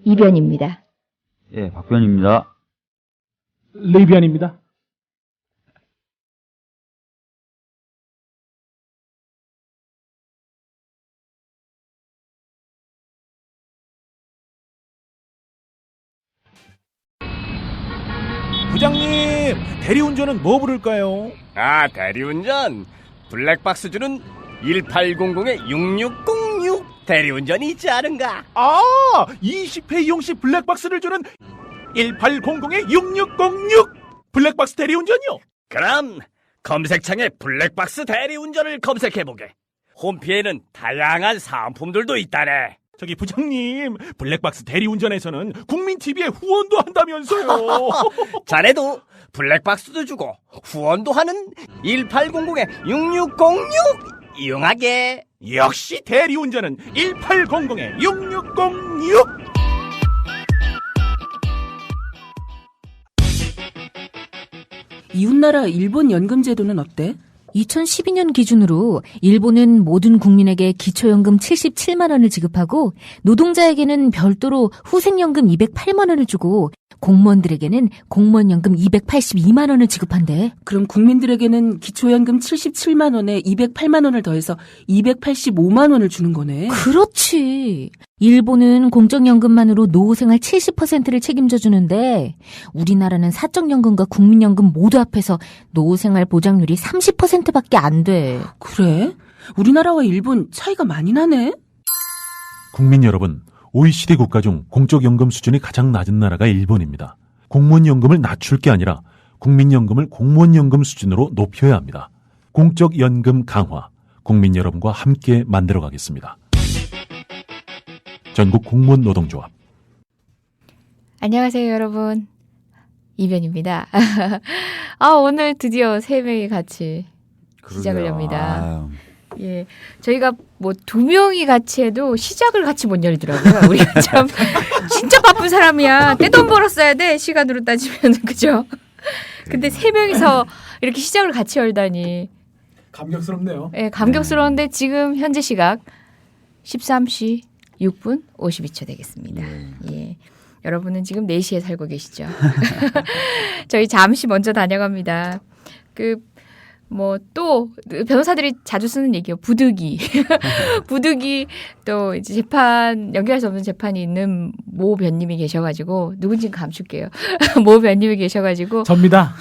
이변입니다. 예, 박변입니다. 레이비안입니다. 부장님, 대리운전은 뭐 부를까요? 아, 대리운전 블랙박스 주는 1800-6606 대리운전이 있지 않은가? 아, 20회 이용시 블랙박스를 주는 1800-6606 블랙박스 대리운전이요? 그럼 검색창에 블랙박스 대리운전을 검색해보게. 홈피에는 다양한 사은품들도 있다네. 저기 부장님, 블랙박스 대리운전에서는 국민TV에 후원도 한다면서요. 자네도 블랙박스도 주고 후원도 하는 1800-6606 이용하게. 역시 대리운전은 1800-6606. 이웃나라 일본 연금 제도는 어때? 2012년 기준으로 일본은 모든 국민에게 기초연금 77만 원을 지급하고 노동자에게는 별도로 후생연금 208만 원을 주고 공무원들에게는 공무원연금 282만 원을 지급한대. 그럼 국민들에게는 기초연금 77만 원에 208만 원을 더해서 285만 원을 주는 거네. 그렇지. 일본은 공적연금만으로 노후생활 70%를 책임져 주는데 우리나라는 사적연금과 국민연금 모두 합해서 노후생활 보장률이 30%밖에 안 돼. 그래? 우리나라와 일본 차이가 많이 나네? 국민 여러분, OECD 국가 중 공적연금 수준이 가장 낮은 나라가 일본입니다. 공무원연금을 낮출 게 아니라 국민연금을 공무원연금 수준으로 높여야 합니다. 공적연금 강화, 국민 여러분과 함께 만들어가겠습니다. 전국 공무원 노동조합. 안녕하세요, 여러분. 이변입니다. 오늘 드디어 3명이 같이 시작을 합니다. 아유. 예, 저희가 뭐 2명이 같이 해도 시작을 같이 못 열더라고요. 우리가 참 진짜 바쁜 사람이야. 떼돈 벌었어야 돼, 시간으로 따지면. 그죠? 근데 3명이서 이렇게 시작을 같이 열다니. 감격스럽네요. 예, 감격스러운데 지금 현재 시각 13시 6분 52초 되겠습니다. 예. 여러분은 지금 4시에 살고 계시죠? 저희 잠시 먼저 다녀갑니다. 또 변호사들이 자주 쓰는 얘기요. 부득이. 부득이 또 이제 재판 연기할 수 없는 재판이 있는 모 변님이 계셔가지고 누군지는 감출게요. 모 변님이 계셔가지고 접니다.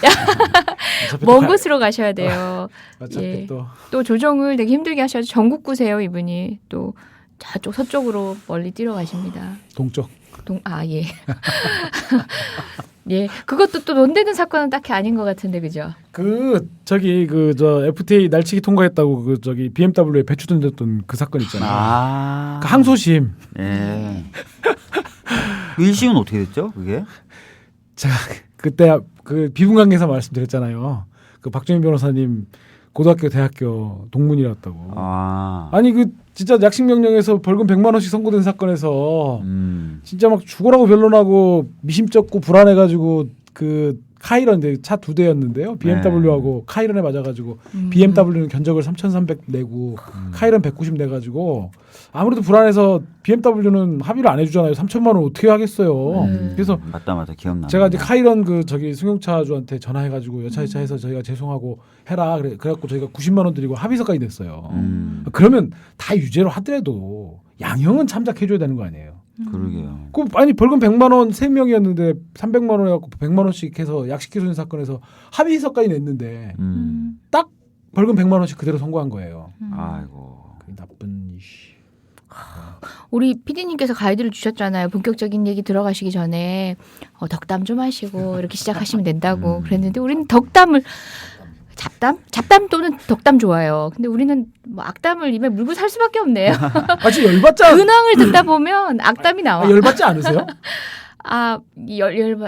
먼 곳으로 가셔야 돼요. 어차피 예. 또 또 조정을 되게 힘들게 하셔서 전국구세요, 이분이. 또 저쪽 서쪽으로 멀리 뛰러 가십니다. 동쪽. 예. 예, 그것도 또 논되는 사건은 딱히 아닌 것 같은데, 그죠? FTA 날치기 통과했다고 BMW에 배추 던졌던 그 사건 있잖아요. 그 항소심. 예. 그 1심은 어떻게 됐죠, 그게? 제가 그때 그 비분관계에서 말씀드렸잖아요. 그 박정희 변호사님 고등학교, 대학교 동문이었다고. 아니 진짜 약식 명령에서 벌금 100만 원씩 선고된 사건에서 진짜 막 죽으라고 변론하고 미심쩍고 불안해가지고 그 카이런 차 2대였는데요. BMW하고 카이런에 맞아가지고 BMW는 견적을 3,300 내고 카이런 190 내가지고 아무래도 불안해서 BMW는 합의를 안 해주잖아요. 3천만 원 어떻게 하겠어요. 그래서 맞다 기억나. 제가 이제 카이런 승용차주한테 전화해가지고 여차여차해서 저희가 죄송하고 해라 그래갖고 저희가 90만 원 드리고 합의서까지 냈어요. 그러면 다 유죄로 하더라도 양형은 참작해줘야 되는 거 아니에요. 그러게요. 아니 벌금 100만 원 3명이었는데 300만 원 해갖고 100만 원씩 해서 약식기소인 사건에서 합의서까지 냈는데 딱 벌금 100만 원씩 그대로 선고한 거예요. 아이고. 그 나쁜 우리 PD님께서 가이드를 주셨잖아요. 본격적인 얘기 들어가시기 전에 덕담 좀 하시고 이렇게 시작하시면 된다고 그랬는데 우리는 덕담을 잡담 또는 덕담 좋아요. 근데 우리는 뭐 악담을 입에 물고 살 수밖에 없네요. 지금 열받자. 근황을 듣다 보면 악담이 나와. 열받지 않으세요?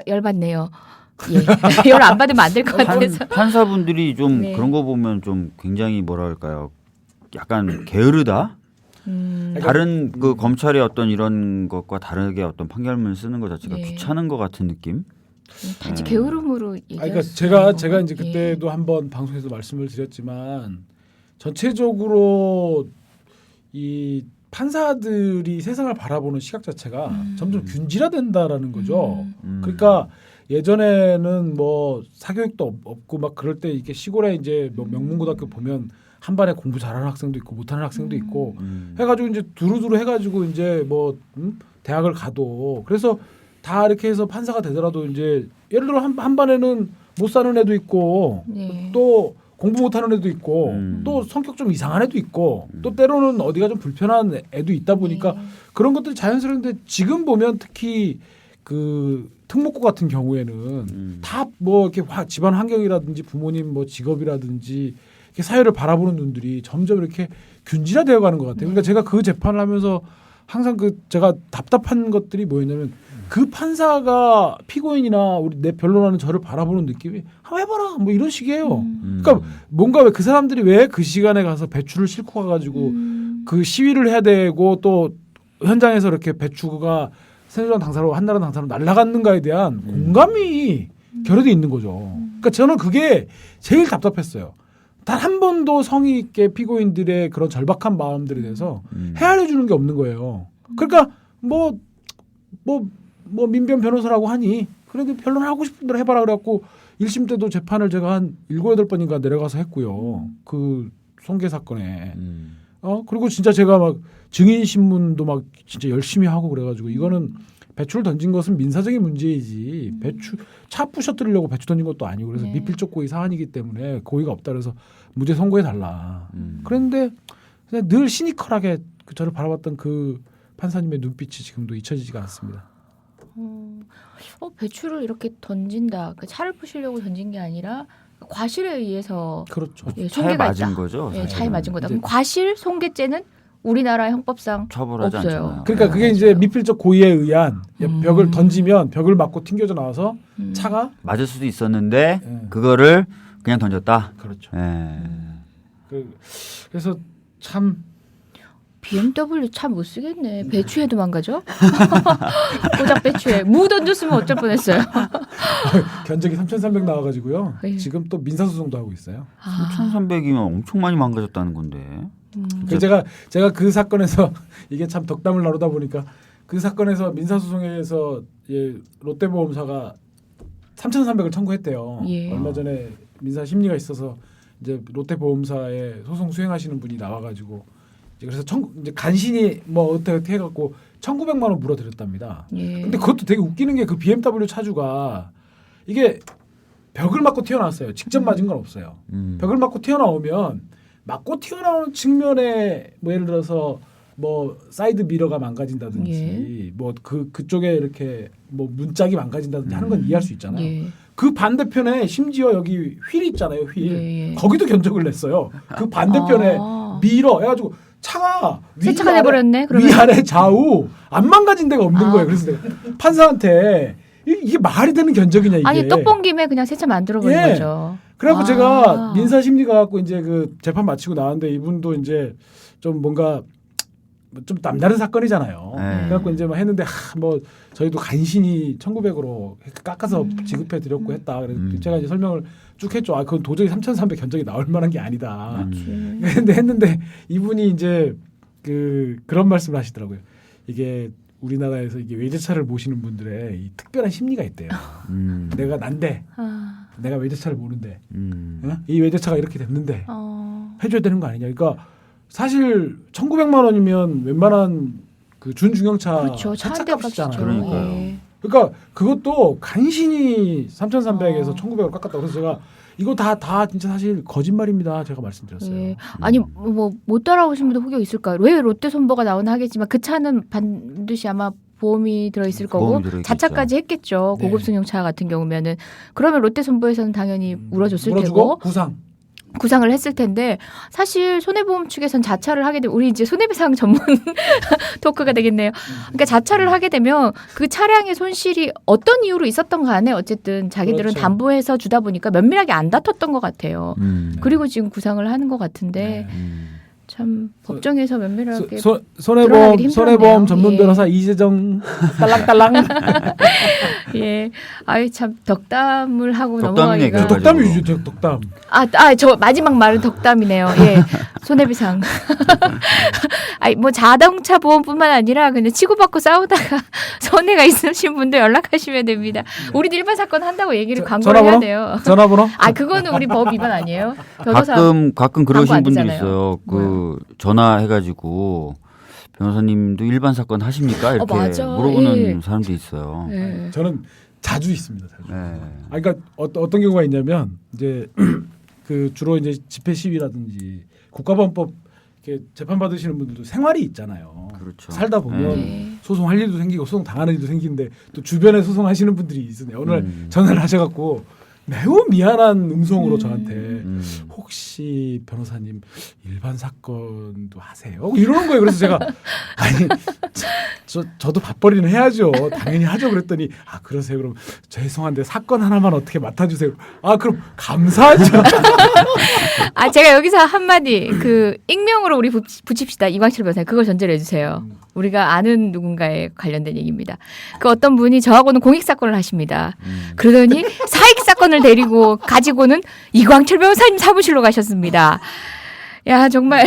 열받네요. 예. 열 안 받으면 안 될 것 같아서. 판사분들이 좀 네. 그런 거 보면 좀 굉장히 뭐랄까요? 약간 게으르다? 다른 그 검찰의 어떤 이런 것과 다르게 어떤 판결문 쓰는 것 자체가 네. 귀찮은 것 같은 느낌? 단지 게으름으로 그러니까 제가 이제 그때도 한번 방송에서 말씀을 드렸지만 전체적으로 이 판사들이 세상을 바라보는 시각 자체가 점점 균질화된다라는 거죠. 그러니까 예전에는 뭐 사교육도 없고 막 그럴 때 이렇게 시골에 이제 뭐 명문고등학교 보면 한 반에 공부 잘하는 학생도 있고 못하는 학생도 있고 해가지고 이제 두루두루 해가지고 이제 뭐 대학을 가도 그래서 다 이렇게 해서 판사가 되더라도 이제 예를 들어 한 반에는 못 사는 애도 있고 네. 또 공부 못하는 애도 있고 또 성격 좀 이상한 애도 있고 또 때로는 어디가 좀 불편한 애도 있다 보니까 그런 것들이 자연스러운데 지금 보면 특히 그 특목고 같은 경우에는 다 뭐 이렇게 집안 환경이라든지 부모님 뭐 직업이라든지 이렇게 사회를 바라보는 눈들이 점점 이렇게 균질화되어 가는 것 같아요. 그러니까 제가 그 재판을 하면서 항상 그 제가 답답한 것들이 뭐였냐면 그 판사가 피고인이나 우리 내 변론하는 저를 바라보는 느낌이 한번 해봐라 뭐 이런 식이에요. 그러니까 뭔가 왜 그 사람들이 왜 그 시간에 가서 배추를 싣고 가가지고 그 시위를 해야 되고 또 현장에서 이렇게 배추가 새누리당 당사로 한나라 당사로 날아갔는가에 대한 공감이 결여돼 있는 거죠. 그러니까 저는 그게 제일 답답했어요. 단 한 번도 성의 있게 피고인들의 그런 절박한 마음들에 대해서 헤아려 주는 게 없는 거예요. 그러니까 뭐 민변 변호사라고 하니 그래도 변론하고 싶은 대로 해봐라 그래갖고 1심 때도 재판을 제가 한 7, 8번인가 내려가서 했고요. 그 손괴 사건에. 그리고 진짜 제가 막 증인 신문도 막 진짜 열심히 하고 그래가지고 이거는 배추를 던진 것은 민사적인 문제이지 배추 차 부셔뜨리려고 배추 던진 것도 아니고 그래서 미필적 고의 사안이기 때문에 고의가 없다 그래서 무죄 선고해 달라. 그런데 그냥 늘 시니컬하게 저를 바라봤던 그 판사님의 눈빛이 지금도 잊혀지지가 않습니다. 배추를 이렇게 던진다. 그 차를 부시려고 던진 게 아니라 과실에 의해서 그렇죠. 예, 차에 손괴가 맞은 있다. 거죠. 예, 차에 사실은. 맞은 거다. 이제- 그럼 과실, 손괴죄는 우리나라 형법상 처벌하지 없어요. 않잖아요. 그러니까 그게 이제 미필적 고의에 의한 벽을 던지면 벽을 맞고 튕겨져 나와서 음. 차가 맞을 수도 있었는데 예. 그거를 그냥 던졌다. 그렇죠. 예. 그래서 참 BMW 차 못 쓰겠네. 배추에도 망가져? 고작 배추에 무 던졌으면 어쩔 뻔했어요. 견적이 3,300 나와가지고요. 예. 지금 또 민사소송도 하고 있어요. 3,300이면 엄청 많이 망가졌다는 건데. 그래서 제가 그 사건에서 이게 참 덕담을 나누다 보니까 그 사건에서 민사소송에서 롯데보험사가 3,300을 청구했대요. 예. 얼마 전에 민사 심리가 있어서 이제 롯데보험사에 소송 수행하시는 분이 나와가지고 이제 그래서 이제 간신히 뭐 어떻게 해갖고 1,900만 원 물어드렸답니다. 예. 근데 그것도 되게 웃기는 게 그 BMW 차주가 이게 벽을 맞고 튀어나왔어요. 직접 맞은 건 없어요. 벽을 맞고 튀어나오면 맞고 튀어나오는 측면에 뭐 예를 들어서 뭐 사이드 미러가 망가진다든지 뭐 그쪽에 이렇게 뭐 문짝이 망가진다든지 하는 건 이해할 수 있잖아요. 예. 그 반대편에 심지어 여기 휠이 있잖아요. 휠. 예. 거기도 견적을 냈어요. 그 반대편에 미러 해가지고 차가 세차가 돼버렸네. 그러면 위아래 좌우 안 망가진 데가 없는 거예요. 그래서 내가 판사한테 이게 말이 되는 견적이냐 이게. 아니 떡 본 김에 그냥 세차 만들어버린 예. 거죠. 그래갖고 제가 민사 심리가 갖고 이제 그 재판 마치고 나왔는데 이분도 이제 좀 뭔가 좀 남다른 사건이잖아요. 네. 그래갖고 이제 막 했는데 뭐 저희도 간신히 1,900으로 깎아서 지급해 드렸고 했다. 그래서 제가 이제 설명을 쭉 했죠. 그건 도저히 3,300 견적이 나올 만한 게 아니다. 근데 했는데 이분이 이제 그런 말씀을 하시더라고요. 이게 우리나라에서 이게 외제차를 모시는 분들의 이 특별한 심리가 있대요. 내가 난데 내가 외제차를 모는데 이 외제차가 이렇게 됐는데 해줘야 되는 거 아니냐. 그러니까 사실 1,900만 원이면 웬만한 그 준중형차 그렇죠. 차 한 대 값이잖아요. 그러니까요. 예. 그러니까 그것도 간신히 3,300에서 1,900으로 깎았다고. 그래서 제가 이거 다 진짜 사실 거짓말입니다. 제가 말씀드렸어요. 예. 아니 뭐 못 따라오신 분도 혹여 있을까요? 왜 롯데 손보가 나오나 하겠지만 그 차는 반드시 아마 보험이 들어있을 거고 보험이 들어있겠죠. 자차까지 했겠죠. 네. 고급 승용차 같은 경우면은 그러면 롯데 손보에서는 당연히 물어줬을 물어주고 테고 구상을 했을 텐데 사실 손해보험 측에서는 자차를 하게 되면 우리 이제 손해배상 전문 토크가 되겠네요. 그러니까 자차를 하게 되면 그 차량의 손실이 어떤 이유로 있었던 간에 어쨌든 자기들은 그렇죠. 담보해서 주다 보니까 면밀하게 안 다퉜던 것 같아요. 음. 그리고 지금 구상을 하는 것 같은데 네. 참 법정에서 면밀하게 손해보험 드러나기 힘들었네요. 전문 예. 변호사 이재정 딸랑딸랑. 예, 아이 참 덕담을 하고 덕담 넘어가기가 얘기를 덕담이 유죠 덕담. 저 마지막 말은 덕담이네요. 예, 손해배상. 아니 뭐 자동차 보험뿐만 아니라 그냥 치고받고 싸우다가 손해가 있으신 분들 연락하시면 됩니다. 우리도 일반 사건 한다고 얘기를 광고를 해야 돼요. 전화번호? 그거는 우리 법 위반 아니에요? 변호사 가끔 광고 그러신 안 분들이 되잖아요. 있어요. 뭐요? 전화해가지고 변호사님도 일반 사건 하십니까? 이렇게 맞아. 물어보는 예. 사람도 있어요. 예. 저는 자주 있습니다. 자주. 네. 그러니까 어떤 경우가 있냐면 이제 그 주로 이제 집회 시위라든지 국가보안법 이렇게 재판 받으시는 분들도 생활이 있잖아요. 그렇죠. 살다 보면 네. 소송할 일도 생기고 소송 당하는 일도 생기는데 또 주변에 소송하시는 분들이 있으네요. 어느 날 전화를 하셔갖고 매우 미안한 음성으로 저한테 혹시 변호사님 일반 사건도 하세요? 이러는 거예요. 그래서 제가 아니 저도 밥벌이는 해야죠. 당연히 하죠. 그랬더니 그러세요. 그럼 죄송한데 사건 하나만 어떻게 맡아주세요. 그럼 감사하죠. 제가 여기서 한마디 익명으로 우리 붙입시다. 이광철 변호사님 그걸 전제를 해주세요. 우리가 아는 누군가에 관련된 얘기입니다. 그 어떤 분이 저하고는 공익 사건을 하십니다. 그러더니 사익 사건을 데리고 가지고는 이광철 변호사님 사무실로 가셨습니다. 야 정말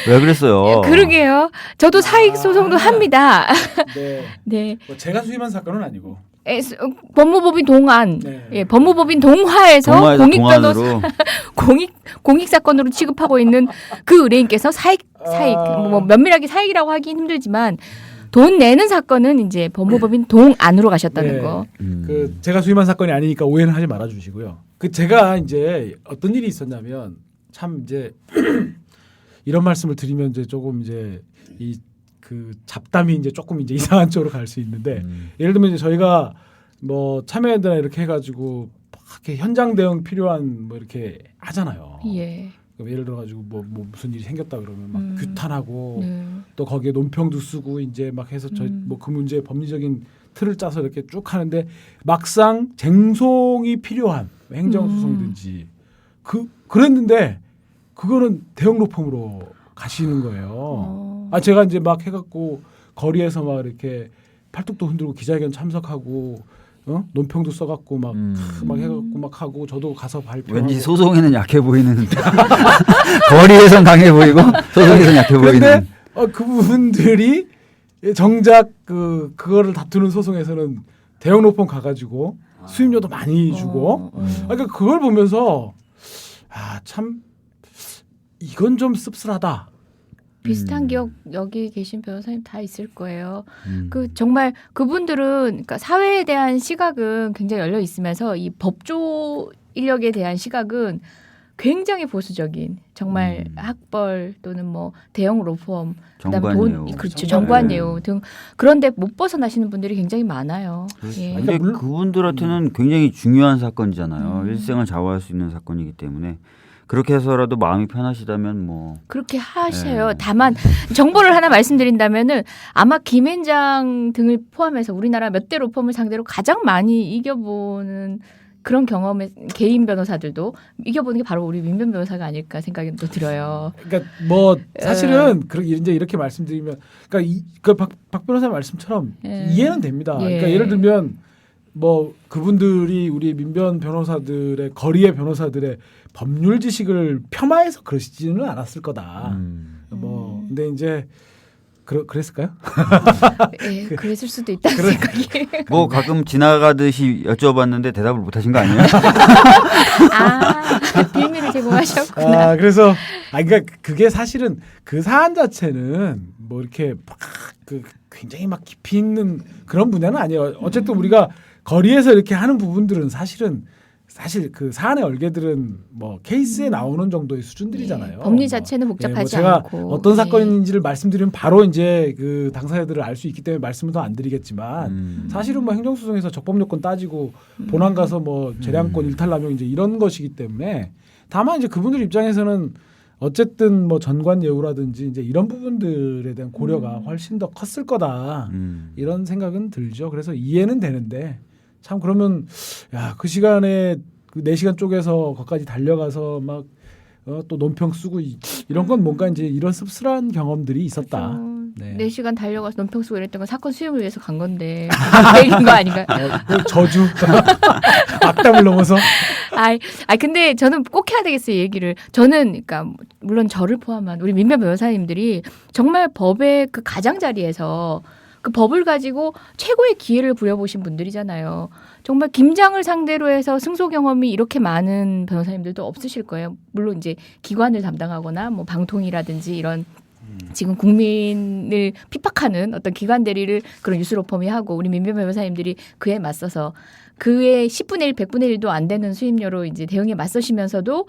왜 그랬어요? 그러게요. 저도 사익 소송도 합니다. 네. 네. 뭐 제가 수임한 사건은 아니고. 법무법인 동안, 네. 예, 법무법인 동화에서 공익 변호사 동화으로 공익 사건으로 취급하고 있는 그 의뢰인께서 사익 뭐 면밀하게 사익이라고 하긴 힘들지만 돈 내는 사건은 이제 법무법인 동 안으로 가셨다는 네. 거. 그 제가 수임한 사건이 아니니까 오해는 하지 말아 주시고요. 제가 이제 어떤 일이 있었냐면 참 이제 이런 말씀을 드리면 이제 조금 이제 그 잡담이 이제 조금 이제 이상한 쪽으로 갈 수 있는데 예를 들면 이제 저희가 뭐 참여연대나 이렇게 해가지고 막 이렇게 현장 대응 필요한 뭐 이렇게 하잖아요. 예. 예를 들어가지고 뭐 무슨 일이 생겼다 그러면 막 규탄하고 네. 또 거기에 논평도 쓰고 이제 막 해서 뭐 그 문제의 법리적인 틀을 짜서 이렇게 쭉 하는데 막상 쟁송이 필요한 행정소송이든지 그랬는데 그거는 대형 로펌으로 가시는 거예요. 제가 이제 막 해갖고 거리에서 막 이렇게 팔뚝도 흔들고 기자회견 참석하고 논평도 써갖고 막 해갖고 막 하고 저도 가서 발표하고. 왠지 소송에는 약해 보이는 거리에선 강해 보이고 소송에선 약해 보이는. 그런데 그분들이 정작 그거를 다투는 소송에서는 대형 로펌 가가지고 수임료도 많이 주고. 그러니까 그걸 보면서 참 이건 좀 씁쓸하다. 비슷한 기억 여기 계신 변호사님 다 있을 거예요. 정말 그분들은 그러니까 사회에 대한 시각은 굉장히 열려 있으면서 이 법조 인력에 대한 시각은 굉장히 보수적인 정말 학벌 또는 뭐 대형 로펌 그다음에 그렇죠 정관예우 등 그런데 못 벗어나시는 분들이 굉장히 많아요. 예. 근데 그분들한테는 굉장히 중요한 사건이잖아요. 일생을 좌우할 수 있는 사건이기 때문에. 그렇게 해서라도 마음이 편하시다면 뭐 그렇게 하셔요. 다만 정보를 하나 말씀드린다면은 아마 김앤장 등을 포함해서 우리나라 몇 대 로펌을 상대로 가장 많이 이겨보는 그런 경험의 개인 변호사들도 이겨보는 게 바로 우리 민변 변호사가 아닐까 생각이 또 들어요. 그러니까 뭐 사실은 이제 이렇게 말씀드리면 그러니까 박 변호사 말씀처럼 이해는 됩니다. 그러니까 예를 들면 뭐 그분들이 우리 민변 변호사들의 거리의 변호사들의 법률 지식을 폄하해서 그러시지는 않았을 거다. 뭐 근데 이제 그랬을까요? 예, 그랬을 수도 있다는 생각이. 뭐 가끔 지나가듯이 여쭤봤는데 대답을 못하신 거 아니에요? 비밀을 제공하셨구나. 그래서 그러니까 그게 사실은 그 사안 자체는 뭐 이렇게 막 굉장히 막 깊이 있는 그런 분야는 아니에요. 어쨌든 우리가 거리에서 이렇게 하는 부분들은 사실 그 사안의 얼개들은 뭐 케이스에 나오는 정도의 수준들이잖아요. 법리 자체는 복잡하지 제가 않고 어떤 사건인지를 말씀드리면 바로 이제 그 당사자들을 알 수 있기 때문에 말씀을 더 안 드리겠지만 사실은 뭐 행정소송에서 적법 요건 따지고 본안 가서 뭐 재량권 일탈남용 이제 이런 것이기 때문에 다만 이제 그분들 입장에서는 어쨌든 뭐 전관 예우라든지 이제 이런 부분들에 대한 고려가 훨씬 더 컸을 거다 이런 생각은 들죠. 그래서 이해는 되는데. 참 그러면 그 시간에 그 4시간 쪼개서 거기까지 달려가서 막 또 논평 쓰고 이런 건 뭔가 이제 이런 씁쓸한 경험들이 있었다. 네. 4시간 달려가서 논평 쓰고 이랬던 건 사건 수임을 위해서 간 건데 얘기인 거 아닌가요? 저주 악담을 넘어서. 근데 저는 꼭 해야 되겠어요, 얘기를. 저는 그러니까 물론 저를 포함한 우리 민변 변호사님들이 정말 법의 그 가장자리에서 그 법을 가지고 최고의 기회를 부려보신 분들이잖아요. 정말 김장을 상대로 해서 승소 경험이 이렇게 많은 변호사님들도 없으실 거예요. 물론 이제 기관을 담당하거나 뭐 방통이라든지 이런 지금 국민을 핍박하는 어떤 기관 대리를 그런 뉴스로펌이 하고 우리 민변 변호사님들이 그에 맞서서 그의 10분의 1, 100분의 1도 안 되는 수임료로 이제 대응에 맞서시면서도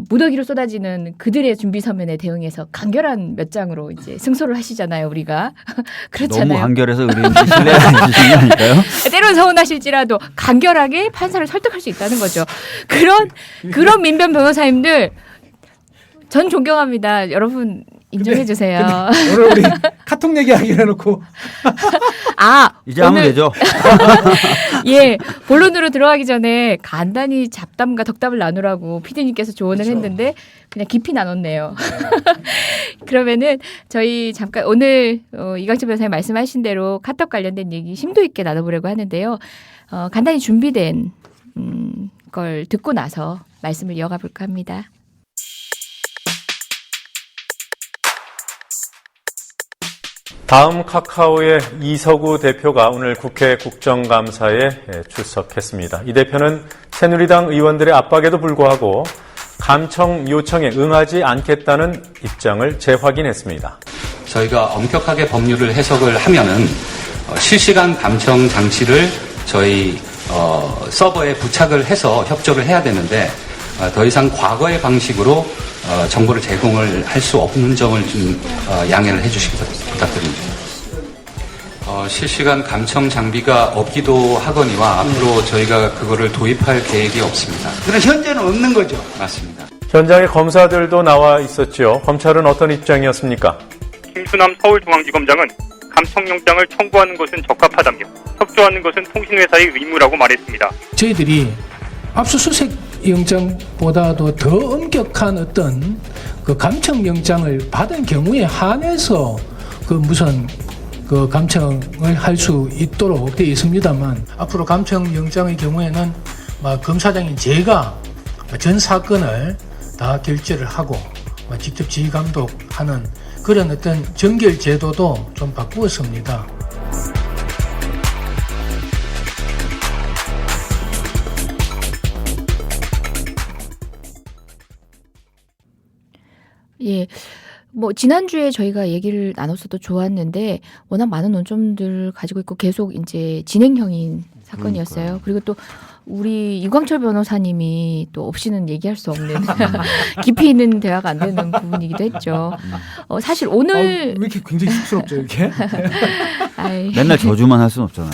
무더기로 쏟아지는 그들의 준비 서면에 대응해서 간결한 몇 장으로 이제 승소를 하시잖아요, 우리가. 그렇잖아요. 너무 간결해서 의뢰인들이 신뢰를 안 주시는 거 아닐까요? 때론 서운하실지라도 간결하게 판사를 설득할 수 있다는 거죠. 그런 민변 변호사님들 전 존경합니다. 여러분 인정해 주세요. 오늘 우리 카톡 얘기하기로 해놓고 이제 하면 되죠. 예, 본론으로 들어가기 전에 간단히 잡담과 덕담을 나누라고 PD님께서 조언을 했는데 그냥 깊이 나눴네요. 그러면은 저희 잠깐 오늘 이광철 변호사님 말씀하신 대로 카톡 관련된 얘기 심도 있게 나눠보려고 하는데요. 간단히 준비된 걸 듣고 나서 말씀을 이어가 볼까 합니다. 다음 카카오의 이석우 대표가 오늘 국회 국정감사에 출석했습니다. 이 대표는 새누리당 의원들의 압박에도 불구하고 감청 요청에 응하지 않겠다는 입장을 재확인했습니다. 저희가 엄격하게 법률을 해석을 하면은 실시간 감청 장치를 저희 서버에 부착을 해서 협조를 해야 되는데 더 이상 과거의 방식으로 정보를 제공을 할 수 없는 점을 좀 양해를 해주시기 부탁드립니다. 실시간 감청 장비가 없기도 하거니와 앞으로 저희가 그거를 도입할 계획이 없습니다. 그럼 현재는 없는 거죠? 맞습니다. 현장에 검사들도 나와 있었죠. 검찰은 어떤 입장이었습니까? 김수남 서울중앙지검장은 감청영장을 청구하는 것은 적합하다며 협조하는 것은 통신회사의 의무라고 말했습니다. 저희들이 압수수색 영장보다도 더 엄격한 어떤 그 감청영장을 받은 경우에 한해서 그 무슨 그 감청을 할 수 있도록 되어 있습니다만 앞으로 감청영장의 경우에는 검사장인 제가 전 사건을 다 결재를 하고 직접 지휘감독하는 그런 어떤 정결 제도도 좀 바꾸었습니다. 예. 뭐 지난주에 저희가 얘기를 나눴어도 좋았는데 워낙 많은 논점들 가지고 있고 계속 이제 진행형인 사건이었어요. 그리고 또 우리 이광철 변호사님이 또 없이는 얘기할 수 없는 깊이 있는 대화가 안 되는 부분이기도 했죠. 사실 오늘 왜 이렇게 굉장히 쑥스럽죠, 이렇게? 맨날 저주만 할 수는 없잖아요.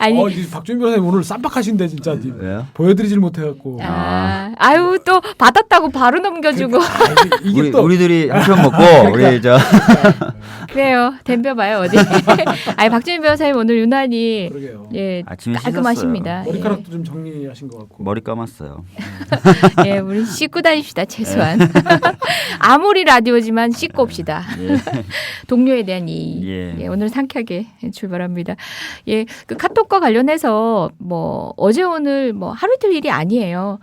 아니, 박주민 변호사님 오늘 쌈박하신데 진짜 보여드리질 못해갖고. 아유 또 받았다고 바로 넘겨주고. 이게 또 우리들이 한 편 먹고 우리 저 그래요. 덤벼봐요 어디. 아니 박주민 변호사님 오늘 유난히 예 깔끔하십니다. 머리카락도 좀 정리하신 것 같고. 머리 감았어요. 예, 우리 씻고 다닙시다 최소한. 아무리 라디오지만 씻고 옵시다. 동료에 대한 이의. 예, 오늘 상쾌하게 출발합니다. 예, 그 카톡과 관련해서 뭐 어제 오늘 뭐 하루 이틀 일이 아니에요.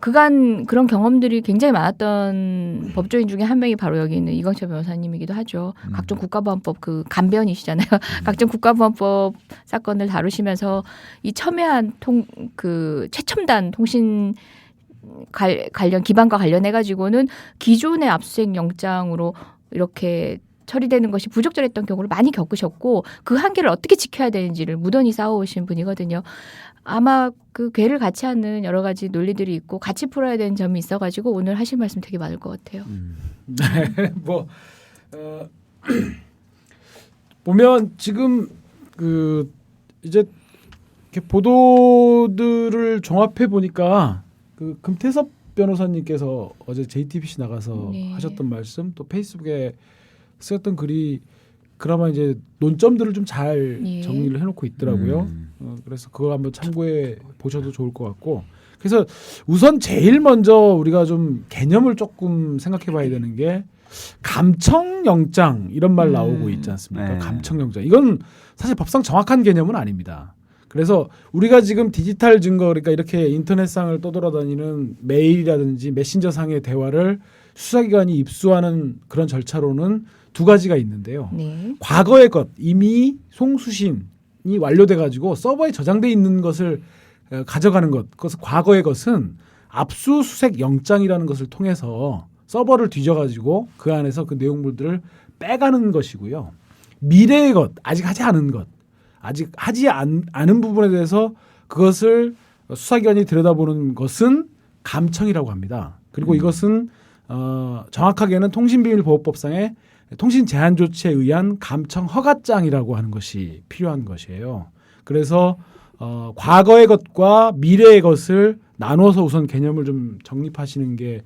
그간 그런 경험들이 굉장히 많았던 법조인 중에 한 명이 바로 여기 있는 이광철 변호사님이기도 하죠. 각종 국가보안법 그 간변이시잖아요. 각종 국가보안법 사건을 다루시면서 이 첨예한 그 최첨단 통신 관련 기반과 관련해 가지고는 기존의 압수수색 영장으로 이렇게 처리되는 것이 부적절했던 경우를 많이 겪으셨고 그 한계를 어떻게 지켜야 되는지를 무던히 싸워오신 분이거든요. 아마 그 괴를 같이 하는 여러 가지 논리들이 있고 같이 풀어야 되는 점이 있어가지고 오늘 하실 말씀 되게 많을 것 같아요. 네, 뭐 보면 지금 그 이제 이렇게 보도들을 종합해 보니까 그 금태섭 변호사님께서 어제 JTBC 나가서 하셨던 말씀 또 페이스북에 쓰였던 글이 그나마 이제 논점들을 좀 잘 정리를 해놓고 있더라고요. 그래서 그거 한번 참고해 보셔도 좋을 것 같고 그래서 우선 제일 먼저 우리가 좀 개념을 조금 생각해 봐야 되는 게 감청영장 이런 말 나오고 있지 않습니까? 네. 감청영장. 이건 사실 법상 정확한 개념은 아닙니다. 그래서 우리가 지금 디지털 증거 그러니까 이렇게 인터넷상을 떠돌아다니는 메일이라든지 메신저상의 대화를 수사기관이 입수하는 그런 절차로는 두 가지가 있는데요. 네. 과거의 것 이미 송수신이 완료돼 가지고 서버에 저장돼 있는 것을 가져가는 것. 그것은 과거의 것은 압수수색 영장이라는 것을 통해서 서버를 뒤져 가지고 그 안에서 그 내용물들을 빼가는 것이고요. 미래의 것, 아직 하지 않은 것. 아직 하지 않은 부분에 대해서 그것을 수사기관이 들여다보는 것은 감청이라고 합니다. 그리고 이것은 정확하게는 통신비밀보호법상의 통신 제한 조치에 의한 감청 허가장이라고 하는 것이 필요한 것이에요. 그래서 과거의 것과 미래의 것을 나눠서 우선 개념을 좀 정립하시는 게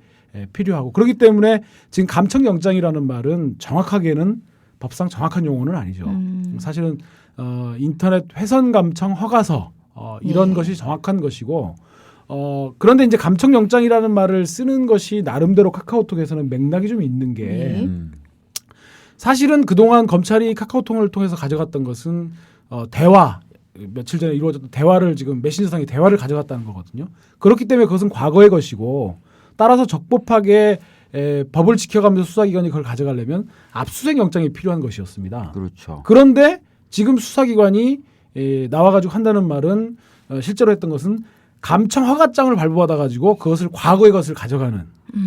필요하고 그렇기 때문에 지금 감청영장이라는 말은 정확하게는 법상 정확한 용어는 아니죠. 사실은 인터넷 회선 감청 허가서 이런 것이 정확한 것이고 그런데 이제 감청영장이라는 말을 쓰는 것이 나름대로 카카오톡에서는 맥락이 좀 있는 게 사실은 그동안 검찰이 카카오톡을 통해서 가져갔던 것은 대화 며칠 전에 이루어졌던 대화를 지금 메신저상의 대화를 가져갔다는 거거든요. 그렇기 때문에 그것은 과거의 것이고 따라서 적법하게 법을 지켜가면서 수사기관이 그걸 가져가려면 압수수색 영장이 필요한 것이었습니다. 그렇죠. 그런데 지금 수사기관이 나와가지고 한다는 말은 실제로 했던 것은 감청 허가장을 발부받아 가지고 그것을 과거의 것을 가져가는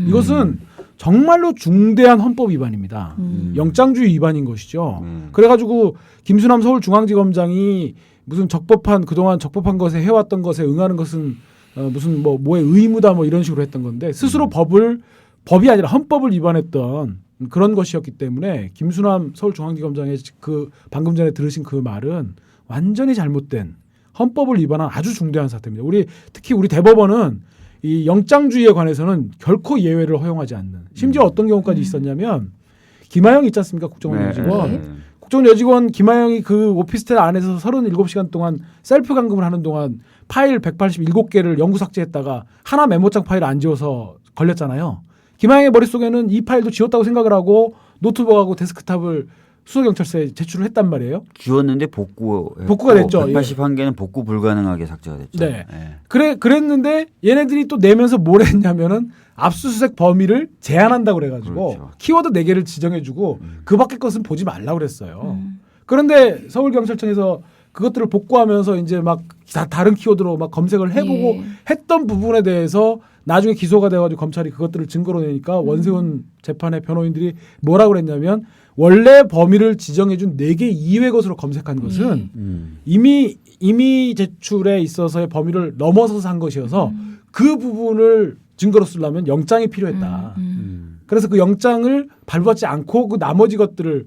이것은 정말로 중대한 헌법 위반입니다. 영장주의 위반인 것이죠. 그래가지고 김수남 서울중앙지검장이 무슨 적법한 그동안 적법한 것에 해왔던 것에 응하는 것은 무슨 뭐의 의무다 뭐 이런 식으로 했던 건데 스스로 법이 아니라 헌법을 위반했던 그런 것이었기 때문에 김수남 서울중앙지검장의 그 방금 전에 들으신 그 말은 완전히 잘못된 헌법을 위반한 아주 중대한 사태입니다. 특히 우리 대법원은 이 영장주의에 관해서는 결코 예외를 허용하지 않는 심지어 어떤 경우까지 있었냐면 김하영 있지 않습니까? 국정원 여직원. 네. 국정원 여직원 김하영이 그 오피스텔 안에서 37시간 동안 셀프 감금을 하는 동안 파일 187개를 영구 삭제했다가 하나 메모장 파일 안 지워서 걸렸잖아요. 김하영의 머릿속에는 이 파일도 지웠다고 생각을 하고 노트북하고 데스크탑을 수서경찰서에 제출을 했단 말이에요. 지웠는데 복구가 됐죠. 181개는 복구 불가능하게 삭제가 됐죠. 네. 그랬는데 얘네들이 또 내면서 뭘 했냐면은 압수수색 범위를 제한한다고 그래가지고 그렇죠. 키워드 4개를 지정해주고 그 밖의 것은 보지 말라고 그랬어요. 그런데 서울경찰청에서 그것들을 복구하면서 이제 막 다른 키워드로 막 검색을 해보고 했던 부분에 대해서 나중에 기소가 돼가지고 검찰이 그것들을 증거로 내니까 원세훈 재판의 변호인들이 뭐라고 그랬냐면 원래 범위를 지정해준 4개 이외의 것으로 검색한 것은 이미 제출에 있어서의 범위를 넘어서서 한 것이어서 그 부분을 증거로 쓰려면 영장이 필요했다. 그래서 그 영장을 발부받지 않고 그 나머지 것들을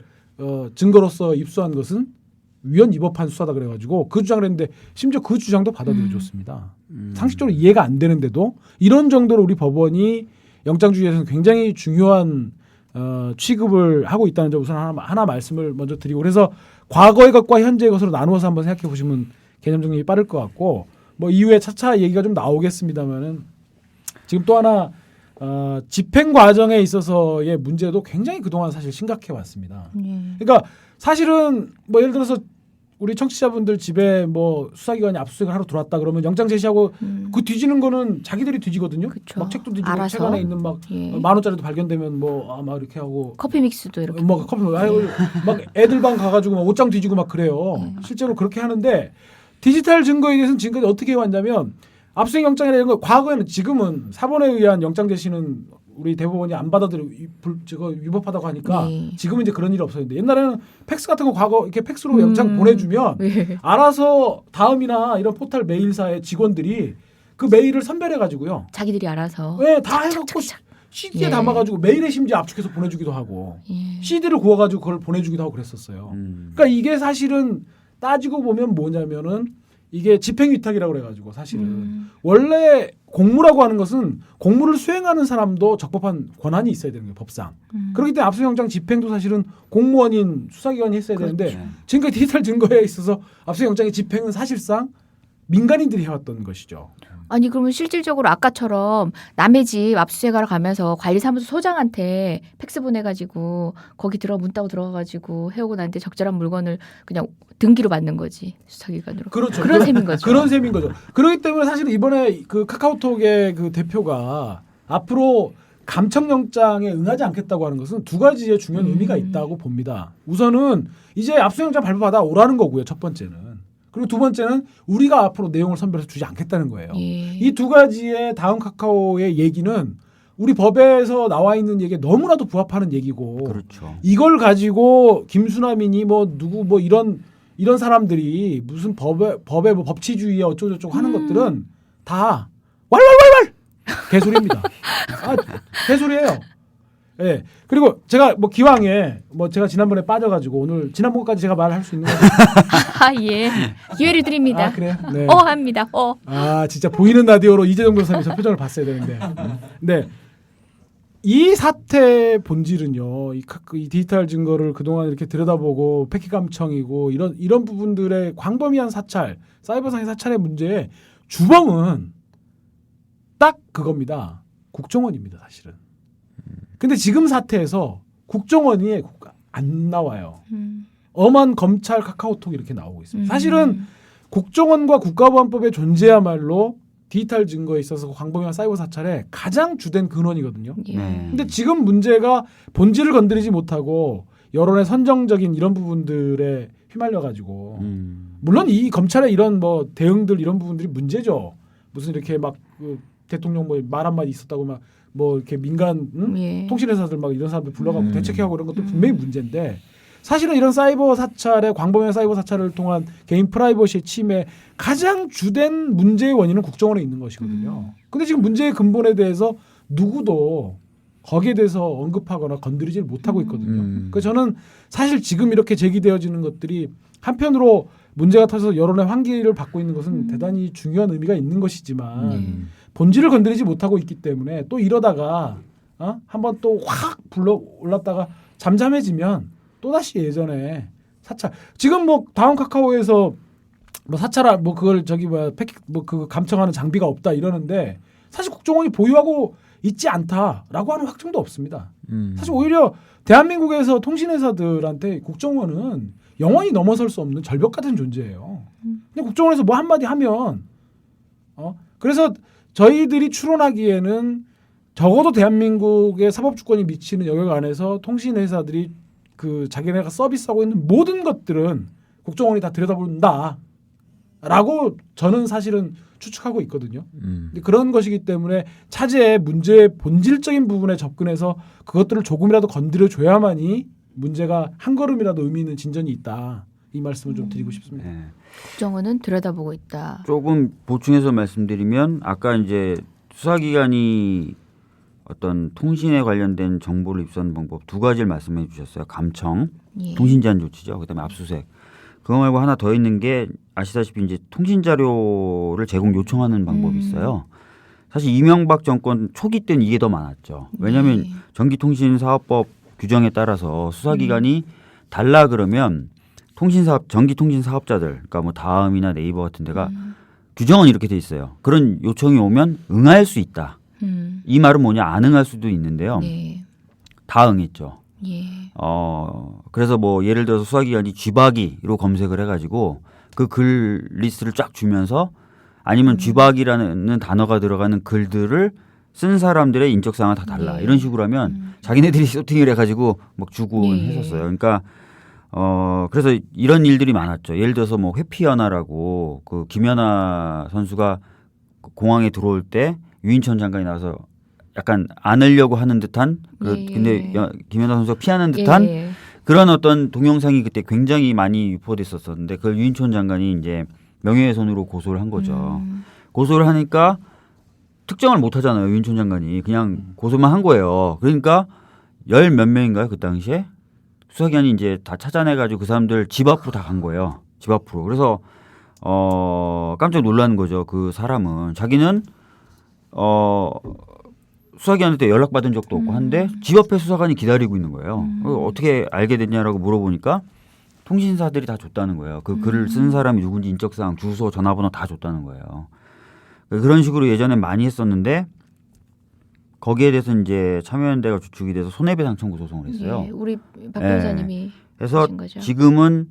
증거로서 입수한 것은 위헌 위법한 수사다 그래가지고 그 주장을 했는데 심지어 그 주장도 받아들여줬습니다. 상식적으로 이해가 안 되는데도 이런 정도로 우리 법원이 영장주의에서는 굉장히 중요한 취급을 하고 있다는 점 우선 하나 말씀을 먼저 드리고 그래서 과거의 것과 현재의 것으로 나누어서 한번 생각해 보시면 개념 정립이 빠를 것 같고 뭐 이후에 차차 얘기가 좀 나오겠습니다만은 지금 또 하나 집행 과정에 있어서의 문제도 굉장히 그동안 사실 심각해 왔습니다. 그러니까 사실은 뭐 예를 들어서 우리 청취자분들 집에 뭐 수사기관이 압수수색을 하러 들어왔다 그러면 영장 제시하고 그 뒤지는 거는 자기들이 뒤지거든요. 그쵸. 막 책도 뒤지고 알아서. 책 안에 있는 막 10,000원짜리도 발견되면 뭐 막 이렇게 하고 커피 믹스도 이렇게 뭐 커피 막 애들 방 가가지고 막 옷장 뒤지고 막 그래요. 실제로 그렇게 하는데 디지털 증거에 대해서는 지금까지 어떻게 해왔냐면 압수수색 영장이나 이런 거 과거에는 지금은 사본에 의한 영장 제시는 우리 대법원이 안 받아들이고 위법하다고 하니까 지금은 이제 그런 일이 없었는데 옛날에는 팩스 같은 거 과거 이렇게 팩스로 영장 보내주면 알아서 다음이나 이런 포털 메일사의 직원들이 그 메일을 선별해가지고요. 자기들이 알아서. 다 해갖고 CD에 담아가지고 메일에 심지어 압축해서 보내주기도 하고 CD를 구워가지고 그걸 보내주기도 하고 그랬었어요. 그러니까 이게 사실은 따지고 보면 뭐냐면은 이게 집행위탁이라고 그래가지고 사실은 원래 공무라고 하는 것은 공무를 수행하는 사람도 적법한 권한이 있어야 되는 거예요. 법상. 그렇기 때문에 압수영장 집행도 사실은 공무원인 수사기관이 했어야 되는데 지금까지 디지털 증거에 있어서 압수영장의 집행은 사실상 민간인들이 해왔던 것이죠. 아니 그러면 실질적으로 아까처럼 남의 집 압수수색하러 가면서 관리사무소 소장한테 팩스 보내가지고 거기 문 따고 들어가가지고 해오고 나한테 적절한 물건을 그냥 등기로 받는 거지 수사기관으로. 그렇죠. 그런 셈인 거죠. 그런 셈인 거죠. 그렇기 때문에 사실 이번에 그 카카오톡의 그 대표가 앞으로 감청영장에 응하지 않겠다고 하는 것은 두 가지의 중요한 의미가 있다고 봅니다. 우선은 이제 압수영장 발부받아 오라는 거고요. 첫 번째는. 그리고 두 번째는 우리가 앞으로 내용을 선별해서 주지 않겠다는 거예요. 이 두 가지의 다음 카카오의 얘기는 우리 법에서 나와 있는 얘기에 너무나도 부합하는 얘기고 그렇죠. 이걸 가지고 김수남이니 뭐 누구 뭐 이런 사람들이 무슨 법에 뭐 법치주의에 어쩌고저쩌고 하는 것들은 다 왈왈왈왈 개소리입니다. 개소리예요. 예. 네. 그리고 제가 뭐 기왕에 뭐 제가 지난번에 빠져가지고 오늘 지난번까지 제가 말할 수 있는 거죠. 예. 기회를 드립니다. 아, 그래요? 네. 합니다. 아 진짜 보이는 라디오로 이재정 변호사님 저 표정을 봤어야 되는데. 네. 이 사태 본질은요. 이 디지털 증거를 그동안 이렇게 들여다보고 패키 감청이고 이런 부분들의 광범위한 사찰, 사이버상의 사찰의 문제의 주범은 딱 그겁니다. 국정원입니다, 사실은. 근데 지금 사태에서 국정원이 안 나와요. 엄한 검찰 카카오톡 이렇게 나오고 있습니다. 사실은 국정원과 국가보안법의 존재야말로 디지털 증거에 있어서 광범위한 사이버 사찰의 가장 주된 근원이거든요. 근데 지금 문제가 본질을 건드리지 못하고 여론의 선정적인 이런 부분들에 휘말려가지고 물론 이 검찰의 이런 뭐 대응들 이런 부분들이 문제죠. 무슨 이렇게 막 그 대통령 뭐 말 한마디 있었다고 막 뭐 이렇게 민간 통신회사들 막 이런 사람들 불러가고 대책하고 이런 것도 분명히 문제인데 사실은 이런 사이버 사찰의 광범위한 사이버 사찰을 통한 개인 프라이버시의 침해 가장 주된 문제의 원인은 국정원에 있는 것이거든요. 근데 지금 문제의 근본에 대해서 누구도 거기에 대해서 언급하거나 건드리질 못하고 있거든요. 그래서 저는 사실 지금 이렇게 제기되어지는 것들이 한편으로 문제가 터져서 여론의 환기를 받고 있는 것은 대단히 중요한 의미가 있는 것이지만 본질을 건드리지 못하고 있기 때문에 또 이러다가 한번 또 확 불러 올랐다가 잠잠해지면 또다시 예전에 사찰 지금 뭐 다음 카카오에서 뭐 사찰 뭐 그걸 저기 패킷 뭐 그 감청하는 장비가 없다 이러는데 사실 국정원이 보유하고 있지 않다라고 하는 확증도 없습니다. 사실 오히려 대한민국에서 통신회사들한테 국정원은 영원히 넘어설 수 없는 절벽 같은 존재예요. 근데 국정원에서 뭐 한마디 하면 그래서 저희들이 추론하기에는 적어도 대한민국의 사법주권이 미치는 영역 안에서 통신회사들이 그 자기네가 서비스하고 있는 모든 것들은 국정원이 다 들여다본다라고 저는 사실은 추측하고 있거든요. 근데 그런 것이기 때문에 차제의 문제의 본질적인 부분에 접근해서 그것들을 조금이라도 건드려줘야만이 문제가 한 걸음이라도 의미 있는 진전이 있다. 이 말씀을 좀 드리고 싶습니다. 네. 국정원은 들여다보고 있다. 조금 보충해서 말씀드리면 아까 이제 수사기관이 어떤 통신에 관련된 정보를 입수하는 방법 두 가지를 말씀해 주셨어요. 감청, 통신 제한 조치죠. 그다음에 압수수색. 그거 말고 하나 더 있는 게 아시다시피 이제 통신 자료를 제공 요청하는 방법이 있어요. 사실 이명박 정권 초기 때는 이게 더 많았죠. 왜냐하면 전기통신사업법 규정에 따라서 수사기관이 달라 그러면 통신사업, 전기통신사업자들, 그러니까 뭐 다음이나 네이버 같은 데가 규정은 이렇게 돼 있어요. 그런 요청이 오면 응할 수 있다. 이 말은 뭐냐 안 응할 수도 있는데요. 다 응했죠. 그래서 뭐 예를 들어서 수사기관이 쥐박이로 검색을 해가지고 그 글 리스트를 쫙 주면서 아니면 쥐박이라는 단어가 들어가는 글들을 쓴 사람들의 인적사항을 다 달라. 이런 식으로 하면 자기네들이 소팅을 해가지고 막 주고 했었어요. 그러니까 그래서 이런 일들이 많았죠. 예를 들어서 뭐 회피연하라고 그 김연아 선수가 공항에 들어올 때 유인천 장관이 나와서 약간 안으려고 하는 듯한 근데 김연아 선수가 피하는 듯한 그런 어떤 동영상이 그때 굉장히 많이 유포됐었는데 그걸 유인천 장관이 이제 명예훼손으로 고소를 한 거죠. 고소를 하니까 특정을 못 하잖아요. 유인천 장관이 그냥 고소만 한 거예요. 그러니까 열 몇 명인가요 그 당시에 수사기관이 이제 다 찾아내가지고 그 사람들 집 앞으로 다 간 거예요. 집 앞으로. 그래서 깜짝 놀라는 거죠. 그 사람은 자기는 수사기관한테 연락받은 적도 없고 한데 집 앞에 수사관이 기다리고 있는 거예요. 어떻게 알게 됐냐라고 물어보니까 통신사들이 다 줬다는 거예요. 그 글을 쓴 사람이 누군지 인적사항, 주소, 전화번호 다 줬다는 거예요. 그런 식으로 예전에 많이 했었는데 거기에 대해서 이제 참여연대가 주축이 돼서 손해배상 청구 소송을 했어요. 예, 우리 박 변호사님이 그래서 하신 거죠. 지금은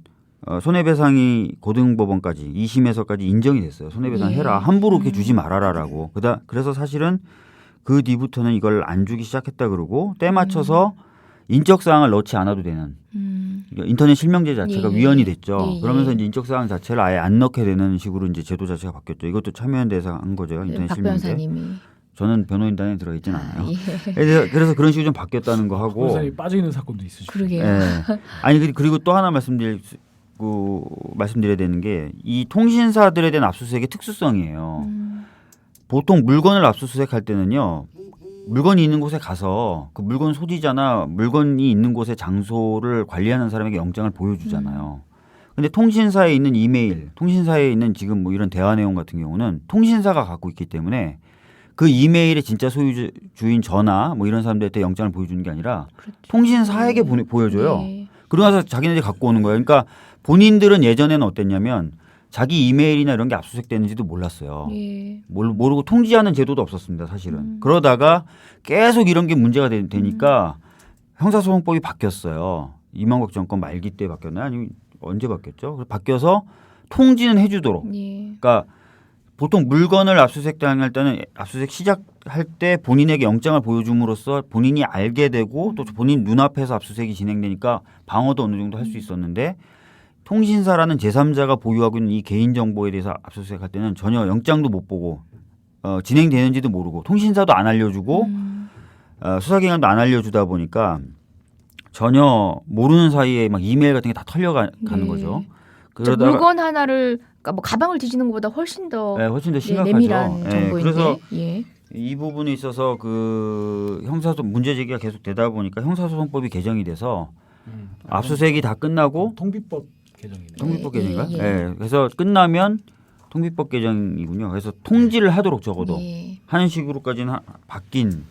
손해배상이 고등법원까지 2심에서까지 인정이 됐어요. 손해배상 해라. 함부로 이렇게 주지 말아라라고. 그래서 사실은 그 뒤부터는 이걸 안 주기 시작했다 그러고 때 맞춰서 인적사항을 넣지 않아도 되는 인터넷 실명제 자체가 위헌이 됐죠. 그러면서 이제 인적사항 자체를 아예 안 넣게 되는 식으로 이제 제도 자체가 바뀌었죠. 이것도 참여연대에서 한 거죠. 인터넷 박 실명제. 변호사님이. 저는 변호인단에 들어 있진 않아요. 예. 그래서 그런 식으로 좀 바뀌었다는 거 하고. 변호사님이 빠져 있는 사건도 있으시고. 그러게요. 예. 아니 그리고 또 하나 말씀드려야 되는 게 이 통신사들에 대한 압수수색의 특수성이에요. 보통 물건을 압수수색할 때는요. 물건이 있는 곳에 가서 그 물건 소지자나 물건이 있는 곳의 장소를 관리하는 사람에게 영장을 보여주잖아요. 근데 통신사에 있는 이메일, 통신사에 있는 지금 뭐 이런 대화 내용 같은 경우는 통신사가 갖고 있기 때문에 그 이메일의 진짜 소유주인 저나 뭐 이런 사람들한테 영장을 보여주는 게 아니라 그렇죠. 통신사에게 보여줘요. 네. 그러고 나서 자기네들이 갖고 오는 거예요. 그러니까 본인들은 예전에는 어땠냐면 자기 이메일이나 이런 게 압수수색되는지도 몰랐어요. 예. 모르고 통지하는 제도도 없었습니다. 사실은. 그러다가 계속 이런 게 문제가 되니까 형사소송법이 바뀌었어요. 이명박 정권 말기 때 바뀌었나요? 아니면 언제 바뀌었죠? 바뀌어서 통지는 해주도록. 예. 그러니까 보통 물건을 압수수색 당할 때는 압수수색 시작할 때 본인에게 영장을 보여줌으로써 본인이 알게 되고 또 본인 눈앞에서 압수수색이 진행되니까 방어도 어느 정도 할 수 있었는데 통신사라는 제3자가 보유하고 있는 이 개인정보에 대해서 압수수색할 때는 전혀 영장도 못 보고 진행되는지도 모르고 통신사도 안 알려주고 수사기관도 안 알려주다 보니까 전혀 모르는 사이에 막 이메일 같은 게 다 털려가는 거죠. 그러다가 물건 하나를 그러니까 뭐 가방을 뒤지는 것보다 훨씬 더 심각하죠. 내밀한 정보인데. 그래서 이 부분에 있어서 그 형사소송 문제 제기가 계속 되다 보니까 형사소송법이 개정이 돼서 압수수색이 다 끝나고 통비법 개정이네요. 통비법 개정인가? 네. 그래서 끝나면 통비법 개정이군요. 그래서 통지를 하도록 적어도 하는 식으로까지는 바뀐.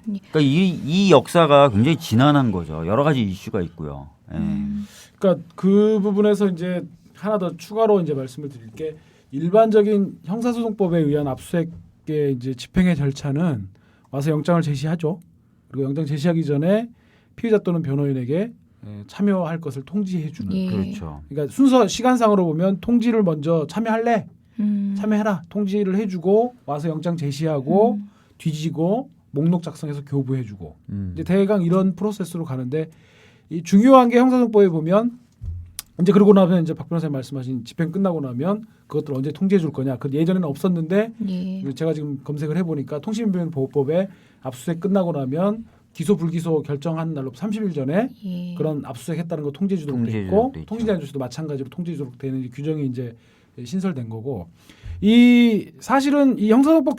그러니까 이 역사가 굉장히 지난한 거죠. 여러 가지 이슈가 있고요. 그러니까 그 부분에서 이제 하나 더 추가로 이제 말씀을 드릴 게 일반적인 형사소송법에 의한 압수수색의 이제 집행의 절차는 와서 영장을 제시하죠. 그리고 영장 제시하기 전에 피의자 또는 변호인에게 참여할 것을 통지해 주는. 그렇죠. 그러니까 순서 시간상으로 보면 통지를 먼저 참여할래? 참여해라. 통지를 해주고 와서 영장 제시하고 뒤지고 목록 작성해서 교부해주고 이제 대강 이런 프로세스로 가는데 이 중요한 게 형사소송법에 보면 이제 그러고 나면 이제 박 변호사님 말씀하신 집행 끝나고 나면 그것들 언제 통지해 줄 거냐. 그 예전에는 없었는데 제가 지금 검색을 해보니까 통신비밀보호법에 압수수색 끝나고 나면 기소 불기소 결정한 날로 30일 전에 그런 압수수색했다는 거 통지해 주도록 돼 있고 통지자 주시도 마찬가지로 통지해 주도록 되는 규정이 이제 신설된 거고 이 사실은 이 형사소송법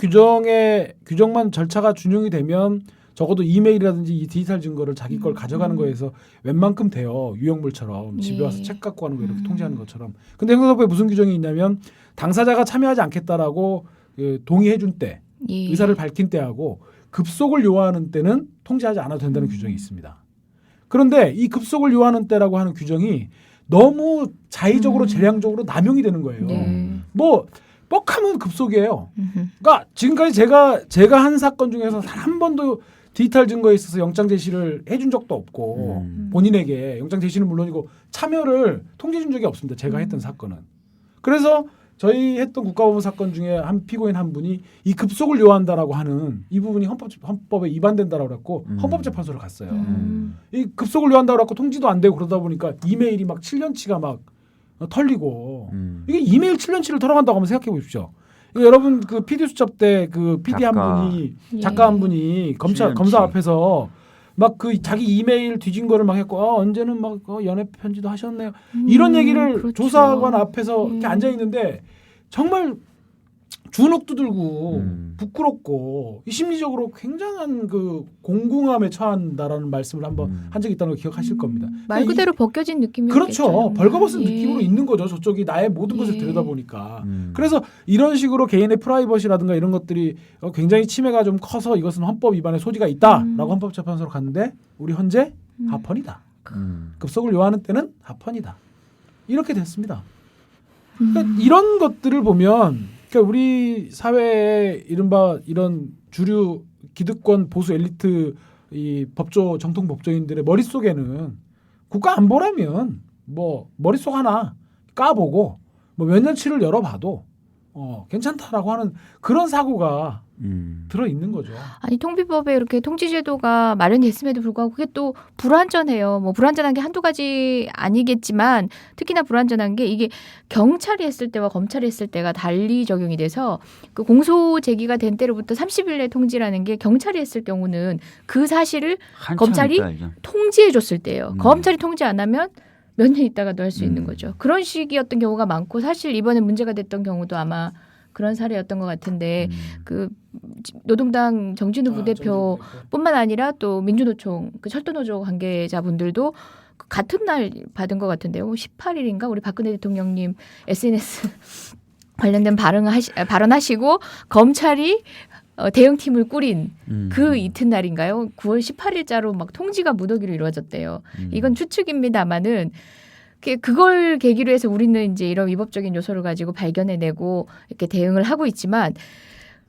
규정만 절차가 준용이 되면 적어도 이메일이라든지 이 디지털 증거를 자기 걸 가져가는 거에서 웬만큼 돼요. 유형물처럼 집에 와서 책 갖고 가는 거 이렇게 통지하는 것처럼. 근데 형사소송법에 무슨 규정이 있냐면 당사자가 참여하지 않겠다라고 동의해 준 때 의사를 밝힌 때하고 급속을 요하는 때는 통지하지 않아도 된다는 규정이 있습니다. 그런데 이 급속을 요하는 때라고 하는 규정이 너무 자의적으로 재량적으로 남용이 되는 거예요. 뭐 뻑하면 급속이에요. 그러니까 지금까지 제가 한 사건 중에서 단 한 번도 디지털 증거에 있어서 영장 제시를 해준 적도 없고 본인에게 영장 제시는 물론이고 참여를 통지해 준 적이 없습니다. 제가 했던 사건은. 그래서 저희 했던 국가법원 사건 중에 한 피고인 한 분이 이 급속을 요한다라고 하는 이 부분이 헌법에 위반된다라고 그랬고 헌법재판소를 갔어요. 이 급속을 요한다고 그랬고 통지도 안 되고 그러다 보니까 이메일이 막 7년치가 막 털리고 이게 이메일 7년치를 털어간다고 한번 생각해 보십시오. 여러분 그 PD 수첩 때 그 PD 작가 한 분이 검사 앞에서 막 그 자기 이메일 뒤진 거를 막 했고 언제는 막 연애 편지도 하셨네요. 이런 얘기를 그렇죠. 조사관 앞에서 이렇게 앉아 있는데 정말 주눅도 들고 부끄럽고 심리적으로 굉장한 그 공공함에 처한다라는 말씀을 한번 한 적이 있다는 걸 기억하실 겁니다. 말 그대로 벗겨진 느낌이었죠. 그렇죠. 벌거벗은 느낌으로 있는 거죠. 저쪽이 나의 모든 것을 들여다보니까. 그래서 이런 식으로 개인의 프라이버시라든가 이런 것들이 굉장히 침해가 좀 커서 이것은 헌법 위반의 소지가 있다라고 헌법재판소로 갔는데 우리 헌재 합헌이다. 급속을 요하는 때는 합헌이다. 이렇게 됐습니다. 그러니까 이런 것들을 보면 그러니까 우리 사회의 이른바 이런 주류 기득권 보수 엘리트 이 법조 정통 법조인들의 머릿속에는 국가 안보라면 뭐 머릿속 하나 까보고 뭐 몇 년치를 열어봐도 괜찮다라고 하는 그런 사고가 들어 있는 거죠. 아니 통비법에 이렇게 통지제도가 마련됐음에도 불구하고 그게 또 불완전해요. 뭐 불완전한 게 한두 가지 아니겠지만 특히나 불완전한 게 이게 경찰이 했을 때와 검찰이 했을 때가 달리 적용이 돼서 그 공소 제기가 된 때로부터 30일 내 통지라는 게 경찰이 했을 경우는 그 사실을 검찰이 통지해 줬을 때예요. 검찰이 통지 안 하면 몇 년 있다가도 할 수 있는 거죠. 그런 식이었던 경우가 많고 사실 이번에 문제가 됐던 경우도 아마 그런 사례였던 것 같은데 그 노동당 정진우 부대표뿐만 아니라 또 민주노총 그 철도노조 관계자분들도 같은 날 받은 것 같은데요. 18일인가 우리 박근혜 대통령님 SNS 관련된 발언하시고 검찰이 대응팀을 꾸린 그 이튿날인가요? 9월 18일자로 막 통지가 무더기로 이루어졌대요. 이건 추측입니다만은 그걸 계기로 해서 우리는 이제 이런 위법적인 요소를 가지고 발견해내고 이렇게 대응을 하고 있지만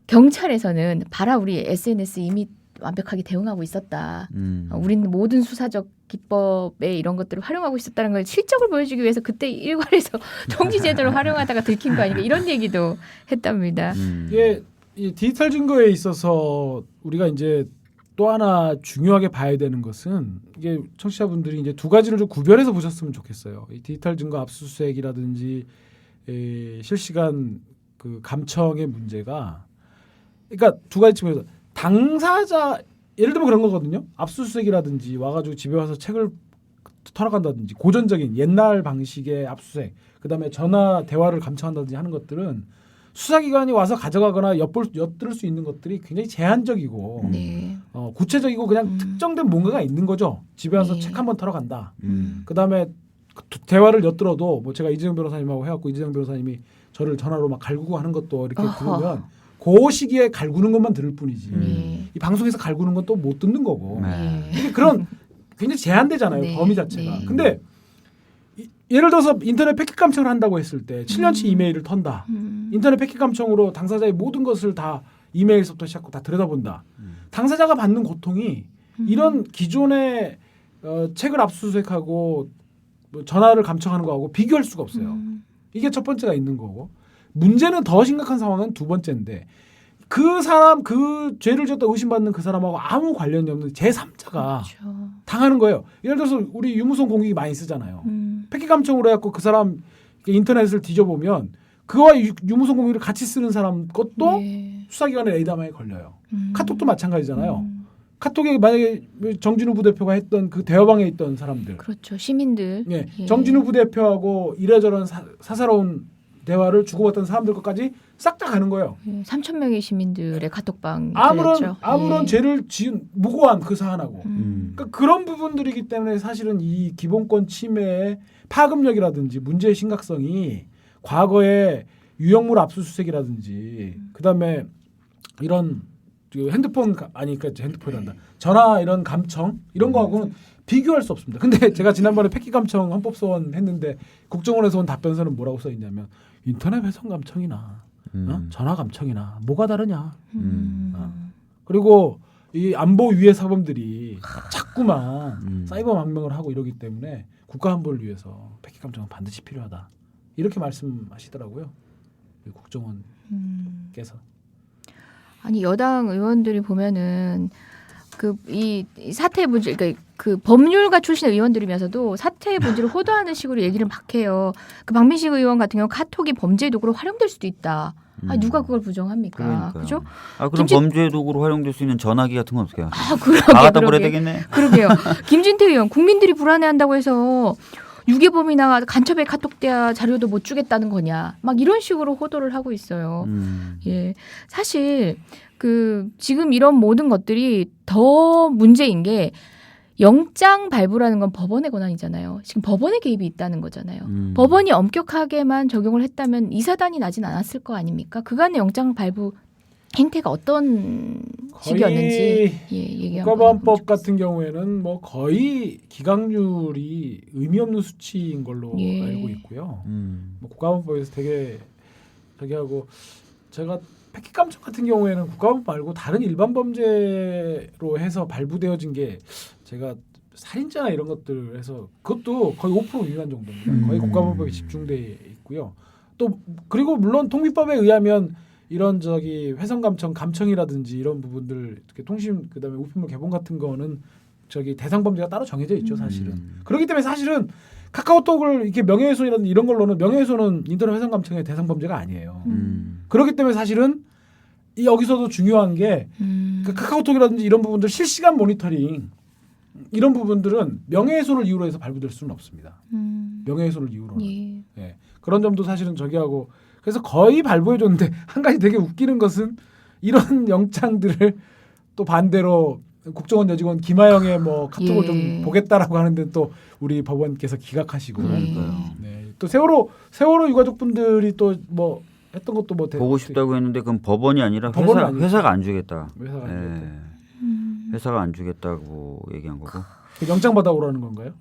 경찰에서는 봐라 우리 SNS 이미 완벽하게 대응하고 있었다. 우리는 모든 수사적 기법에 이런 것들을 활용하고 있었다는 걸 실적을 보여주기 위해서 그때 일괄해서 통지 제도를 활용하다가 들킨 거 아닌가 이런 얘기도 했답니다. 이게 이 디지털 증거에 있어서 우리가 이제 또 하나 중요하게 봐야 되는 것은 이게 청취자분들이 이제 두 가지를 좀 구별해서 보셨으면 좋겠어요. 이 디지털 증거 압수수색이라든지 실시간 그 감청의 문제가 그러니까 두 가지 측면에서 당사자 예를 들면 그런 거거든요. 압수수색이라든지 와가지고 집에 와서 책을 털어간다든지 고전적인 옛날 방식의 압수수색 그다음에 전화 대화를 감청한다든지 하는 것들은 수사기관이 와서 가져가거나 엿들을 수 있는 것들이 굉장히 제한적이고 구체적이고 그냥 특정된 뭔가가 있는 거죠. 집에 와서 책 한번 털어간다. 그다음에 대화를 엿들어도 뭐 제가 이재명 변호사님하고 해갖고 이재명 변호사님이 저를 전화로 막 갈구고 하는 것도 이렇게 들으면 그 시기에 갈구는 것만 들을 뿐이지 이 방송에서 갈구는 건 또 못 듣는 거고 그런 굉장히 제한되잖아요. 범위 자체가. 근데 예를 들어서 인터넷 패킷 감청을 한다고 했을 때 7년치 이메일을 턴다. 인터넷 패킷 감청으로 당사자의 모든 것을 다 이메일서부터 시작하고 다 들여다본다. 당사자가 받는 고통이 이런 기존의 책을 압수수색하고 뭐 전화를 감청하는 거하고 비교할 수가 없어요. 이게 첫 번째가 있는 거고 문제는 더 심각한 상황은 두 번째인데 그 사람 그 죄를 졌다 의심받는 그 사람하고 아무 관련이 없는 제3자가 당하는 거예요. 예를 들어서 우리 유무선 공익이 많이 쓰잖아요. 패킷 감청으로 해갖고 그 사람 인터넷을 뒤져보면 그와 유무선 공익을 같이 쓰는 사람 것도 수사기관의 레이더망에 걸려요. 카톡도 마찬가지잖아요. 카톡에 만약에 정진우 부대표가 했던 그 대화방에 있던 사람들. 그렇죠. 시민들. 예. 정진우 부대표하고 이래저런 사사로운 대화를 주고받던 사람들 것까지 싹 다 가는 거예요. 3,000명의 시민들의 카톡방 아무런 죄를 지은 무고한 그 사안하고 그러니까 그런 부분들이기 때문에 사실은 이 기본권 침해의 파급력이라든지 문제의 심각성이 과거에 유형물 압수수색이라든지 그다음에 이런 핸드폰 핸드폰이란다 전화 이런 감청 이런 거하고는 비교할 수 없습니다. 근데 제가 지난번에 패킷 감청 헌법소원 했는데 국정원에서 온 답변서는 뭐라고 써 있냐면 인터넷 배송 감청이나 전화 감청이나 뭐가 다르냐. 그리고 이 안보 위해 사범들이 자꾸만 사이버 망명을 하고 이러기 때문에 국가 안보를 위해서 패킷 감청은 반드시 필요하다. 이렇게 말씀하시더라고요. 국정원께서. 아니 여당 의원들이 보면은 이 사태의 본질, 그러니까 그 법률가 출신의 의원들이면서도 사태의 본질을 호도하는 식으로 얘기를 막 해요. 그 박민식 의원 같은 경우 카톡이 범죄 도구로 활용될 수도 있다. 아니, 누가 그걸 부정합니까? 그죠? 그럼 범죄 도구로 활용될 수 있는 전화기 같은 건 어떻게 해요? 다 갖다 버려야 되겠네. 그러게요. 김진태 의원, 국민들이 불안해한다고 해서 유괴범이나 간첩의 카톡 대화 자료도 못 주겠다는 거냐? 막 이런 식으로 호도를 하고 있어요. 예, 사실 지금 이런 모든 것들이 더 문제인 게 영장 발부라는 건 법원의 권한이잖아요. 지금 법원의 개입이 있다는 거잖아요. 법원이 엄격하게만 적용을 했다면 이 사단이 나진 않았을 거 아닙니까? 그간의 영장 발부 행태가 어떤 식이었는지 국가보안법 같은 경우에는 뭐 거의 기각률이 의미 없는 수치인 걸로 알고 있고요. 뭐 국가보안법에서 되게 저기하고 제가 패킷 감청 같은 경우에는 국가법 말고 다른 일반 범죄로 해서 발부되어진 게 제가 살인죄나 이런 것들 해서 그것도 거의 5% 위반 정도입니다. 거의 국가법에 집중돼 있고요. 또 그리고 물론 통비법에 의하면 이런 훼손 감청, 감청이라든지 이런 부분들, 통신 그다음에 우편물 개봉 같은 거는 대상 범죄가 따로 정해져 있죠, 사실은. 그렇기 때문에 사실은 카카오톡을 이렇게 명예훼손이라든지 이런 걸로는 명예훼손은 인터넷 훼손 감청의 대상 범죄가 아니에요. 그렇기 때문에 사실은 여기서도 중요한 게 그 카카오톡이라든지 이런 부분들 실시간 모니터링 이런 부분들은 명예훼손을 이유로 해서 발부될 수는 없습니다. 명예훼손을 이유로는. 예. 그런 점도 사실은 저기하고 그래서 거의 발부해줬는데 한 가지 되게 웃기는 것은 이런 영장들을 또 반대로 국정원 여직원 김하영의 카톡을 좀 보겠다라고 하는데 또 우리 법원께서 기각하시고 네. 또 세월호 유가족분들이 또 했던 것도 보고 싶다고 했는데 그건 법원이 아니라 회사가 안 주겠다. 회사가 안 주겠다고 얘기한 거고. 영장 받아오라는 건가요?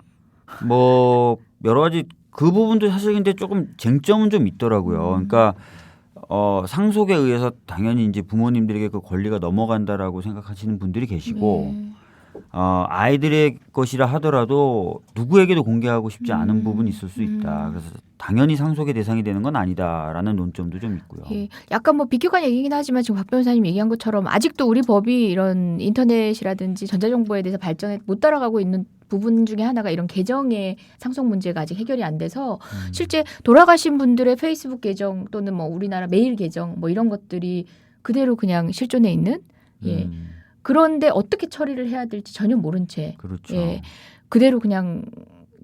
여러 가지 그 부분도 사실 근데 조금 쟁점은 좀 있더라고요. 그러니까 상속에 의해서 당연히 이제 부모님들에게 그 권리가 넘어간다라고 생각하시는 분들이 계시고 아이들의 것이라 하더라도 누구에게도 공개하고 싶지 않은 부분이 있을 수 있다. 그래서 당연히 상속의 대상이 되는 건 아니다라는 논점도 좀 있고요. 예, 약간 비교관 얘기긴 하지만 지금 박 변호사님 얘기한 것처럼 아직도 우리 법이 이런 인터넷이라든지 전자정보에 대해서 발전에 못 따라가고 있는 부분 중에 하나가 이런 계정의 상속 문제가 아직 해결이 안 돼서 실제 돌아가신 분들의 페이스북 계정 또는 우리나라 메일 계정 이런 것들이 그대로 그냥 실존해 있는 그런데 어떻게 처리를 해야 될지 전혀 모른 채 그렇죠. 그대로 그냥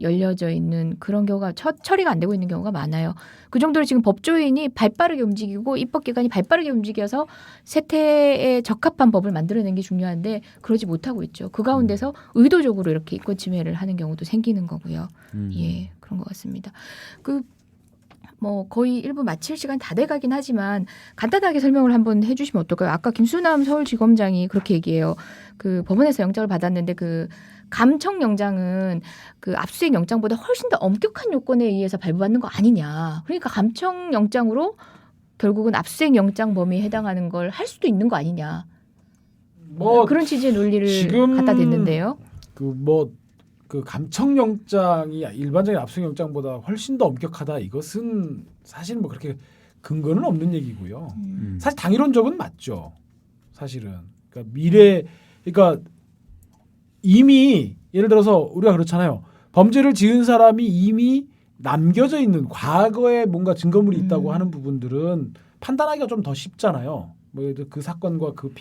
열려져 있는 그런 경우가 처리가 안 되고 있는 경우가 많아요. 그 정도로 지금 법조인이 발빠르게 움직이고 입법기관이 발빠르게 움직여서 세태에 적합한 법을 만들어내는 게 중요한데 그러지 못하고 있죠. 그 가운데서 의도적으로 이렇게 인권침해를 하는 경우도 생기는 거고요. 예, 그런 것 같습니다. 거의 1부 마칠 시간 다 돼가긴 하지만 간단하게 설명을 한번 해주시면 어떨까요? 아까 김수남 서울지검장이 그렇게 얘기해요. 그 법원에서 영장을 받았는데 그 감청 영장은 그 압수수색 영장보다 훨씬 더 엄격한 요건에 의해서 발부받는 거 아니냐. 그러니까 감청 영장으로 결국은 압수수색 영장 범위에 해당하는 걸 할 수도 있는 거 아니냐. 그런 취지의 논리를 갖다 댔는데요. 그 감청 영장이 일반적인 압수수색 영장보다 훨씬 더 엄격하다. 이것은 사실 그렇게 근거는 없는 얘기고요. 사실 당이론적은 맞죠. 사실은 그러니까 이미 예를 들어서 우리가 그렇잖아요. 범죄를 지은 사람이 이미 남겨져 있는 과거에 뭔가 증거물이 있다고 하는 부분들은 판단하기가 좀 더 쉽잖아요. 그 사건과 그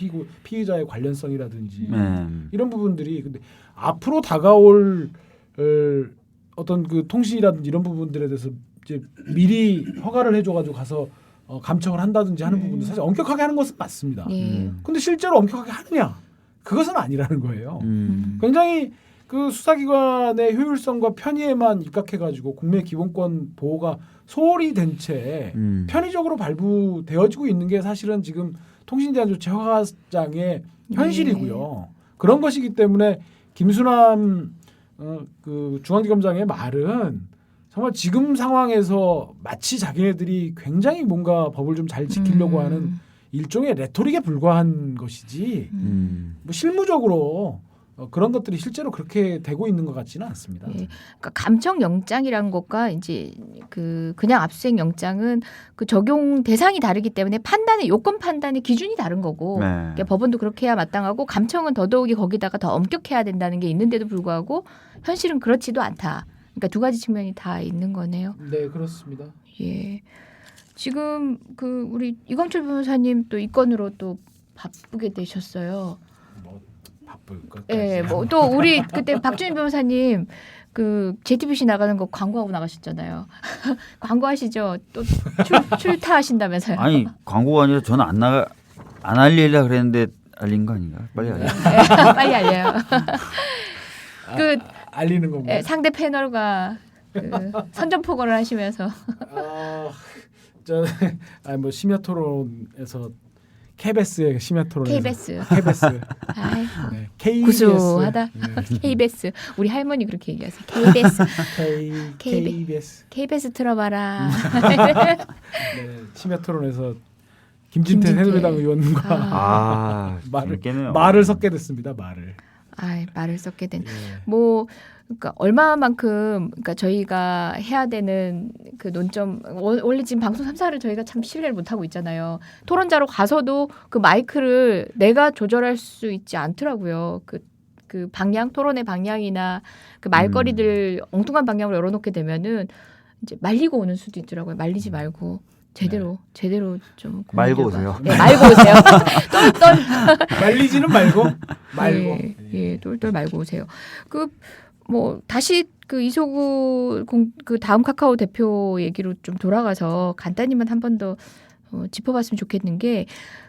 피의자의 관련성이라든지 이런 부분들이 근데 앞으로 다가올 어떤 그 통신이라든지 이런 부분들에 대해서 이제 미리 허가를 해줘가지고 가서 감청을 한다든지 하는 부분도 사실 엄격하게 하는 것은 맞습니다. 근데 실제로 엄격하게 하느냐? 그것은 아니라는 거예요. 굉장히 그 수사기관의 효율성과 편의에만 입각해가지고 국민의 기본권 보호가 소홀히 된 채 편의적으로 발부되어지고 있는 게 사실은 지금 통신제한조치 허가장의 현실이고요. 그런 것이기 때문에 김수남 그 중앙지검장의 말은 정말 지금 상황에서 마치 자기네들이 굉장히 뭔가 법을 좀 잘 지키려고 하는 일종의 레토릭에 불과한 것이지 실무적으로 그런 것들이 실제로 그렇게 되고 있는 것 같지는 않습니다. 그러니까 감청 영장이라는 것과 이제 그냥 압수수색 영장은 그 적용 대상이 다르기 때문에 요건 판단의 기준이 다른 거고 그러니까 법원도 그렇게 해야 마땅하고 감청은 더더욱이 거기다가 더 엄격해야 된다는 게 있는데도 불구하고 현실은 그렇지도 않다. 그러니까 두 가지 측면이 다 있는 거네요. 네, 그렇습니다. 예. 지금 우리 이광철 변호사님 또 이 건으로 또 바쁘게 되셨어요. 예, 또 우리 그때 박준희 변호사님 그 JTBC 나가는 거 광고하고 나가셨잖아요. 광고하시죠? 또 출타하신다면서요? 아니 광고가 아니라 저는 안 알리려고 그랬는데 알린 거 아닌가? 빨리 알려. 빨리 알려요. 알리는 건가요? 상대 패널과 선전포고를 하시면서. 심야 토론에서 KBS의 심야 토론. KBS. KBS. 구수하다. KBS. 우리 할머니 그렇게 얘기하세요. KBS. KBS 틀어봐라. 심야 토론에서 김진태 새누리당 의원과 말을 섞게 됐습니다. 말을 섞게 된. 그러니까 얼마만큼 그러니까 저희가 해야 되는 그 논점 원래 지금 방송 3사를 저희가 참 신뢰를 못 하고 있잖아요. 토론자로 가서도 그 마이크를 내가 조절할 수 있지 않더라고요. 그 방향 토론의 방향이나 그 말거리들 엉뚱한 방향으로 열어놓게 되면은 이제 말리고 오는 수도 있더라고요. 말리지 말고 제대로 좀 말고 오세요. 네, 말고 오세요. 똘똘 말리지는 말고 똘똘 말고 오세요. 다시 그 이소구 그 다음 카카오 대표 얘기로 좀 돌아가서 간단히만 한 번 더 짚어봤으면 좋겠는 게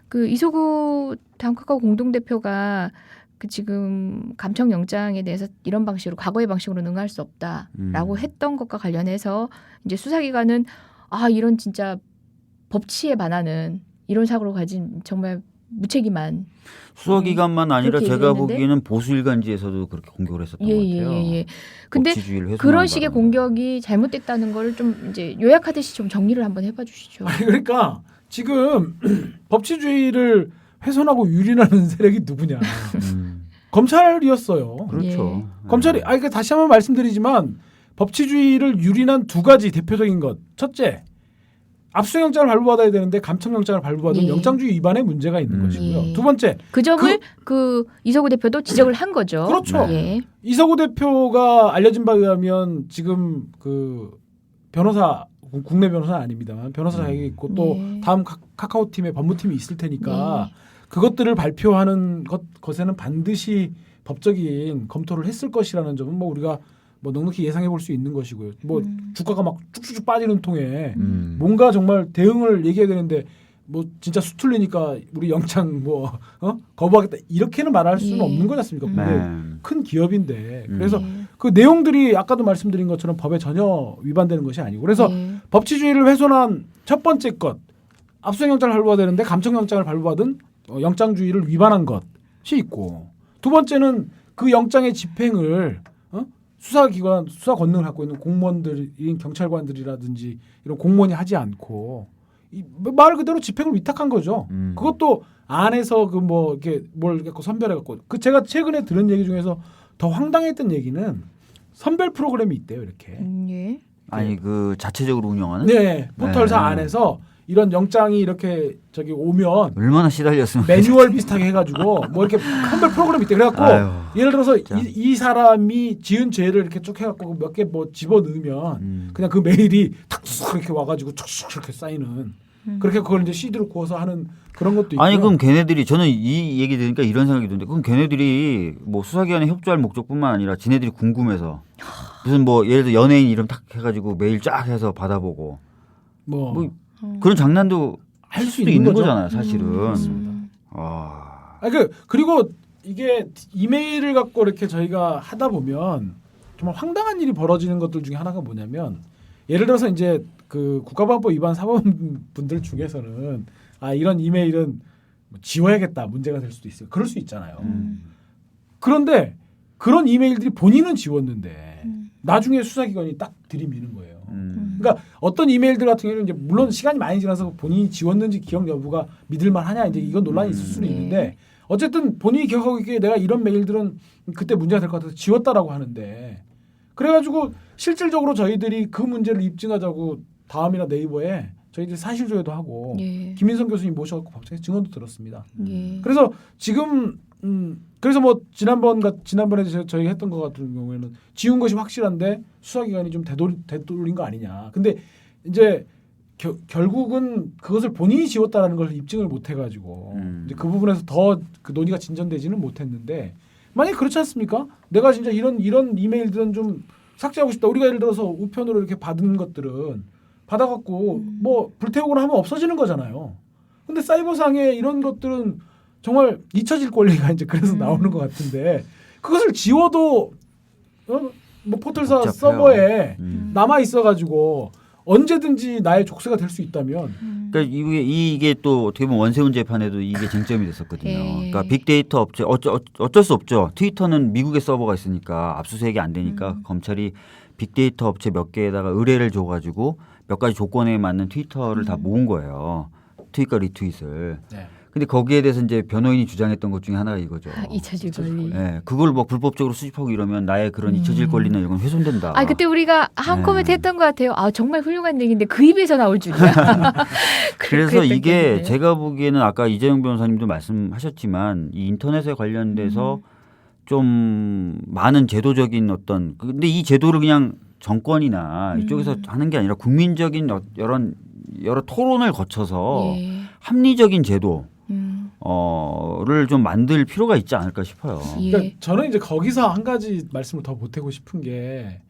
그 이소구 다음 카카오 공동대표가 그 지금 감청영장에 대해서 이런 방식으로 과거의 방식으로는 응할 수 없다라고 했던 것과 관련해서 이제 수사기관은 이런 진짜 법치에 반하는 이런 사고로 가진 정말 무책임한 수사기관만 아니라 제가 보기에는 보수일간지에서도 그렇게 공격을 했었던 것 같아요. 근데 그런 식의 공격이 잘못됐다는 걸 좀 이제 요약하듯이 좀 정리를 한번 해봐 주시죠. 그러니까 지금 법치주의를 훼손하고 유린하는 세력이 누구냐? 검찰이었어요. 그렇죠. 검찰이 그러니까 다시 한번 말씀드리지만 법치주의를 유린한 두 가지 대표적인 것. 첫째, 압수영장을 발부받아야 되는데 감청영장을 발부받은 영장주의 위반에 문제가 있는 것이고요. 두 번째, 그 점을 그 이서구 대표도 지적을 한 거죠. 그렇죠. 이서구 대표가 알려진 바에 의하면 지금 그 변호사 국내 변호사는 아닙니다만 변호사 자격이 있고 또 다음 카카오팀의 법무팀이 있을 테니까 그것들을 발표하는 것에는 반드시 법적인 검토를 했을 것이라는 점은 우리가 넉넉히 예상해 볼 수 있는 것이고요. 주가가 막 쭉쭉쭉 빠지는 통에 뭔가 정말 대응을 얘기해야 되는데 진짜 수틀리니까 우리 영장 거부하겠다 이렇게는 말할 수는 없는 거지 않습니까? 근데 큰 기업인데 그래서 그 내용들이 아까도 말씀드린 것처럼 법에 전혀 위반되는 것이 아니고 그래서 법치주의를 훼손한 첫 번째 것 압수영장을 발부받아야 되는데 감청영장을 발부받은 영장주의를 위반한 것이 있고 두 번째는 그 영장의 집행을 수사기관 수사 권능을 갖고 있는 공무원들인 경찰관들이라든지 이런 공무원이 하지 않고 말 그대로 집행을 위탁한 거죠. 그것도 안에서 이렇게 뭘 갖고 선별해 갖고 제가 최근에 들은 얘기 중에서 더 황당했던 얘기는 선별 프로그램이 있대요. 이렇게. 아니 그 자체적으로 운영하는? 네. 포털사 안에서 이런 영장이 이렇게 오면 얼마나 시달렸으면 매뉴얼 비슷하게 해가지고 이렇게 선별 프로그램이 있대. 그래갖고 예를 들어서 이 사람이 지은 죄를 이렇게 쭉 해갖고 몇 개 집어 넣으면 그냥 그 메일이 탁 이렇게 와가지고 툭 이렇게 쌓이는 그렇게 그걸 이제 CD로 구워서 하는 그런 것도 있고. 아니 그럼 걔네들이 저는 이 얘기 들으니까 이런 생각이 드는데 그럼 걔네들이 수사기관에 협조할 목적뿐만 아니라 지네들이 궁금해서 무슨 예를 들어 연예인 이름 탁 해가지고 메일 쫙 해서 받아보고 그런 장난도 할 수도 있는 거잖아요, 사실은. 그리고 이게 이메일을 갖고 이렇게 저희가 하다 보면 정말 황당한 일이 벌어지는 것들 중에 하나가 뭐냐면 예를 들어서 이제 그 국가보안법 위반 사범분들 중에서는 이런 이메일은 지워야겠다 문제가 될 수도 있어요. 그럴 수 있잖아요. 그런데 그런 이메일들이 본인은 지웠는데 나중에 수사기관이 딱 들이미는 거예요. 그러니까 어떤 이메일들 같은 경우는 이제 물론 시간이 많이 지나서 본인이 지웠는지 기억 여부가 믿을만하냐 이제 이건 논란이 있을 수는 있는데 어쨌든 본인이 기억하고 있기에 내가 이런 메일들은 그때 문제가 될 것 같아서 지웠다라고 하는데 그래가지고 실질적으로 저희들이 그 문제를 입증하자고 다음이나 네이버에 저희들이 사실조회도 하고 김인성 교수님 모셔갖고 법정에서 증언도 들었습니다. 그래서 지금 그래서 지난번에 저희가 했던 것 같은 경우에는 지운 것이 확실한데 수사기관이 좀 되돌린 거 아니냐. 근데 이제 결국은 그것을 본인이 지웠다라는 걸 입증을 못 해가지고 이제 그 부분에서 더 그 논의가 진전되지는 못했는데 만약 그렇지 않습니까? 내가 진짜 이런 이메일들은 좀 삭제하고 싶다. 우리가 예를 들어서 우편으로 이렇게 받은 것들은 받아갖고 불태우거나 하면 없어지는 거잖아요. 근데 사이버상에 이런 것들은 정말 잊혀질 권리가 이제 그래서 나오는 것 같은데 그것을 지워도 포털사 복잡해요. 서버에 남아 있어가지고 언제든지 나의 족쇄가 될 수 있다면. 그러니까 이게 또 어떻게 보면 원세훈 재판에도 이게 쟁점이 됐었거든요. 그러니까 빅데이터 업체 어쩔 수 없죠. 트위터는 미국의 서버가 있으니까 압수수색이 안 되니까 검찰이 빅데이터 업체 몇 개에다가 의뢰를 줘가지고 몇 가지 조건에 맞는 트위터를 다 모은 거예요. 트윗과 리트윗을. 네. 근데 거기에 대해서 이제 변호인이 주장했던 것 중에 하나가 이거죠. 잊혀질 권리. 네, 그걸 뭐 불법적으로 수집하고 이러면 나의 그런 잊혀질 권리나 이런 건 훼손된다. 그때 우리가 한 코멘트 했던 것 같아요. 정말 훌륭한 얘기인데 그 입에서 나올 줄이야. 그래서 이게 제가 보기에는 아까 이재용 변호사님도 말씀하셨지만 이 인터넷에 관련돼서 좀 많은 제도적인 어떤 근데 이 제도를 그냥 정권이나 이쪽에서 하는 게 아니라 국민적인 여러 토론을 거쳐서 합리적인 제도 를 좀 만들 필요가 있지 않을까 싶어요. 그러니까 저는 이제 거기서 한 가지 말씀을 더 보태고 싶은 게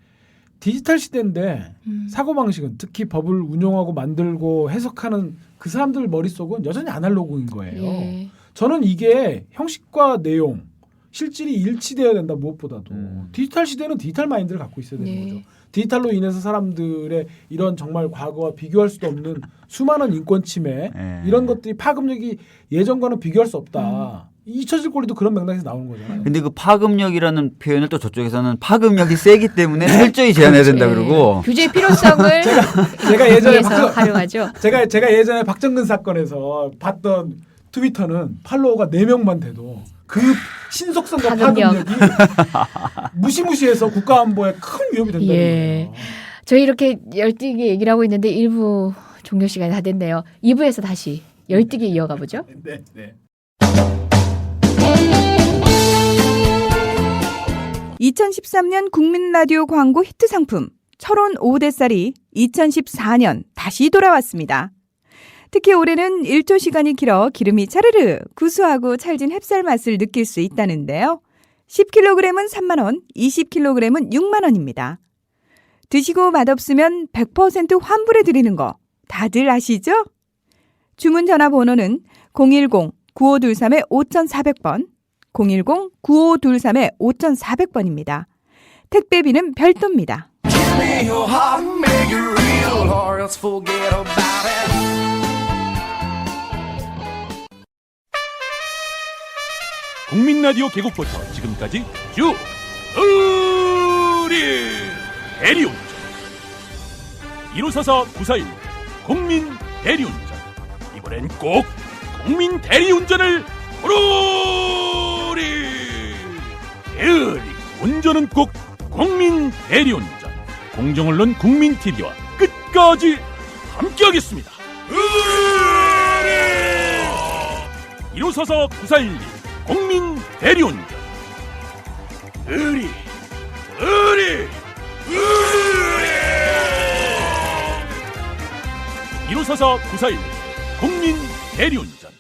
디지털 시대인데 사고방식은 특히 법을 운용하고 만들고 해석하는 그 사람들 머릿속은 여전히 아날로그인 거예요. 저는 이게 형식과 내용, 실질이 일치되어야 된다 무엇보다도. 디지털 시대는 디지털 마인드를 갖고 있어야 되는 거죠. 디지털로 인해서 사람들의 이런 정말 과거와 비교할 수도 없는 수많은 인권 침해 이런 것들이 파급력이 예전과는 비교할 수 없다. 잊혀질 권리도 그런 맥락에서 나오는 거잖아요. 근데 그 파급력이라는 표현을 또 저쪽에서는 파급력이 세기 때문에 철저히 제한해야 된다 그러고 규제의 필요성을 제가 예전에 활용하죠. 제가 예전에 박정근 사건에서 봤던 트위터는 팔로워가 4명만 돼도 그 신속성과 파급력이 무시무시해서 국가안보에 큰 위협이 된다는 거예요. 저희 이렇게 열띠게 얘기를 하고 있는데 1부 종료 시간이 다 됐네요. 2부에서 다시 열띠게 이어가 보죠. 네, 네. 2013년 국민라디오 광고 히트 상품 철원 5대쌀이 2014년 다시 돌아왔습니다. 특히 올해는 1조 시간이 길어 기름이 차르르 구수하고 찰진 햅쌀 맛을 느낄 수 있다는데요. 10kg은 3만 원, 20kg은 6만 원입니다. 드시고 맛없으면 100% 환불해 드리는 거 다들 아시죠? 주문 전화번호는 010-9523-5400번, 010-9523-5400번입니다. 택배비는 별도입니다. 국민 라디오 개국부터 지금까지 쭉 우리 대리운전 1544-9411 국민 대리운전 이번엔 꼭 국민 대리운전을 부르리 대리 운전은 꼭 국민 대리운전 공정언론 국민TV와 끝까지 함께하겠습니다. 1544-9411 국민 대리운전 의리 1544-9411 국민 대리운전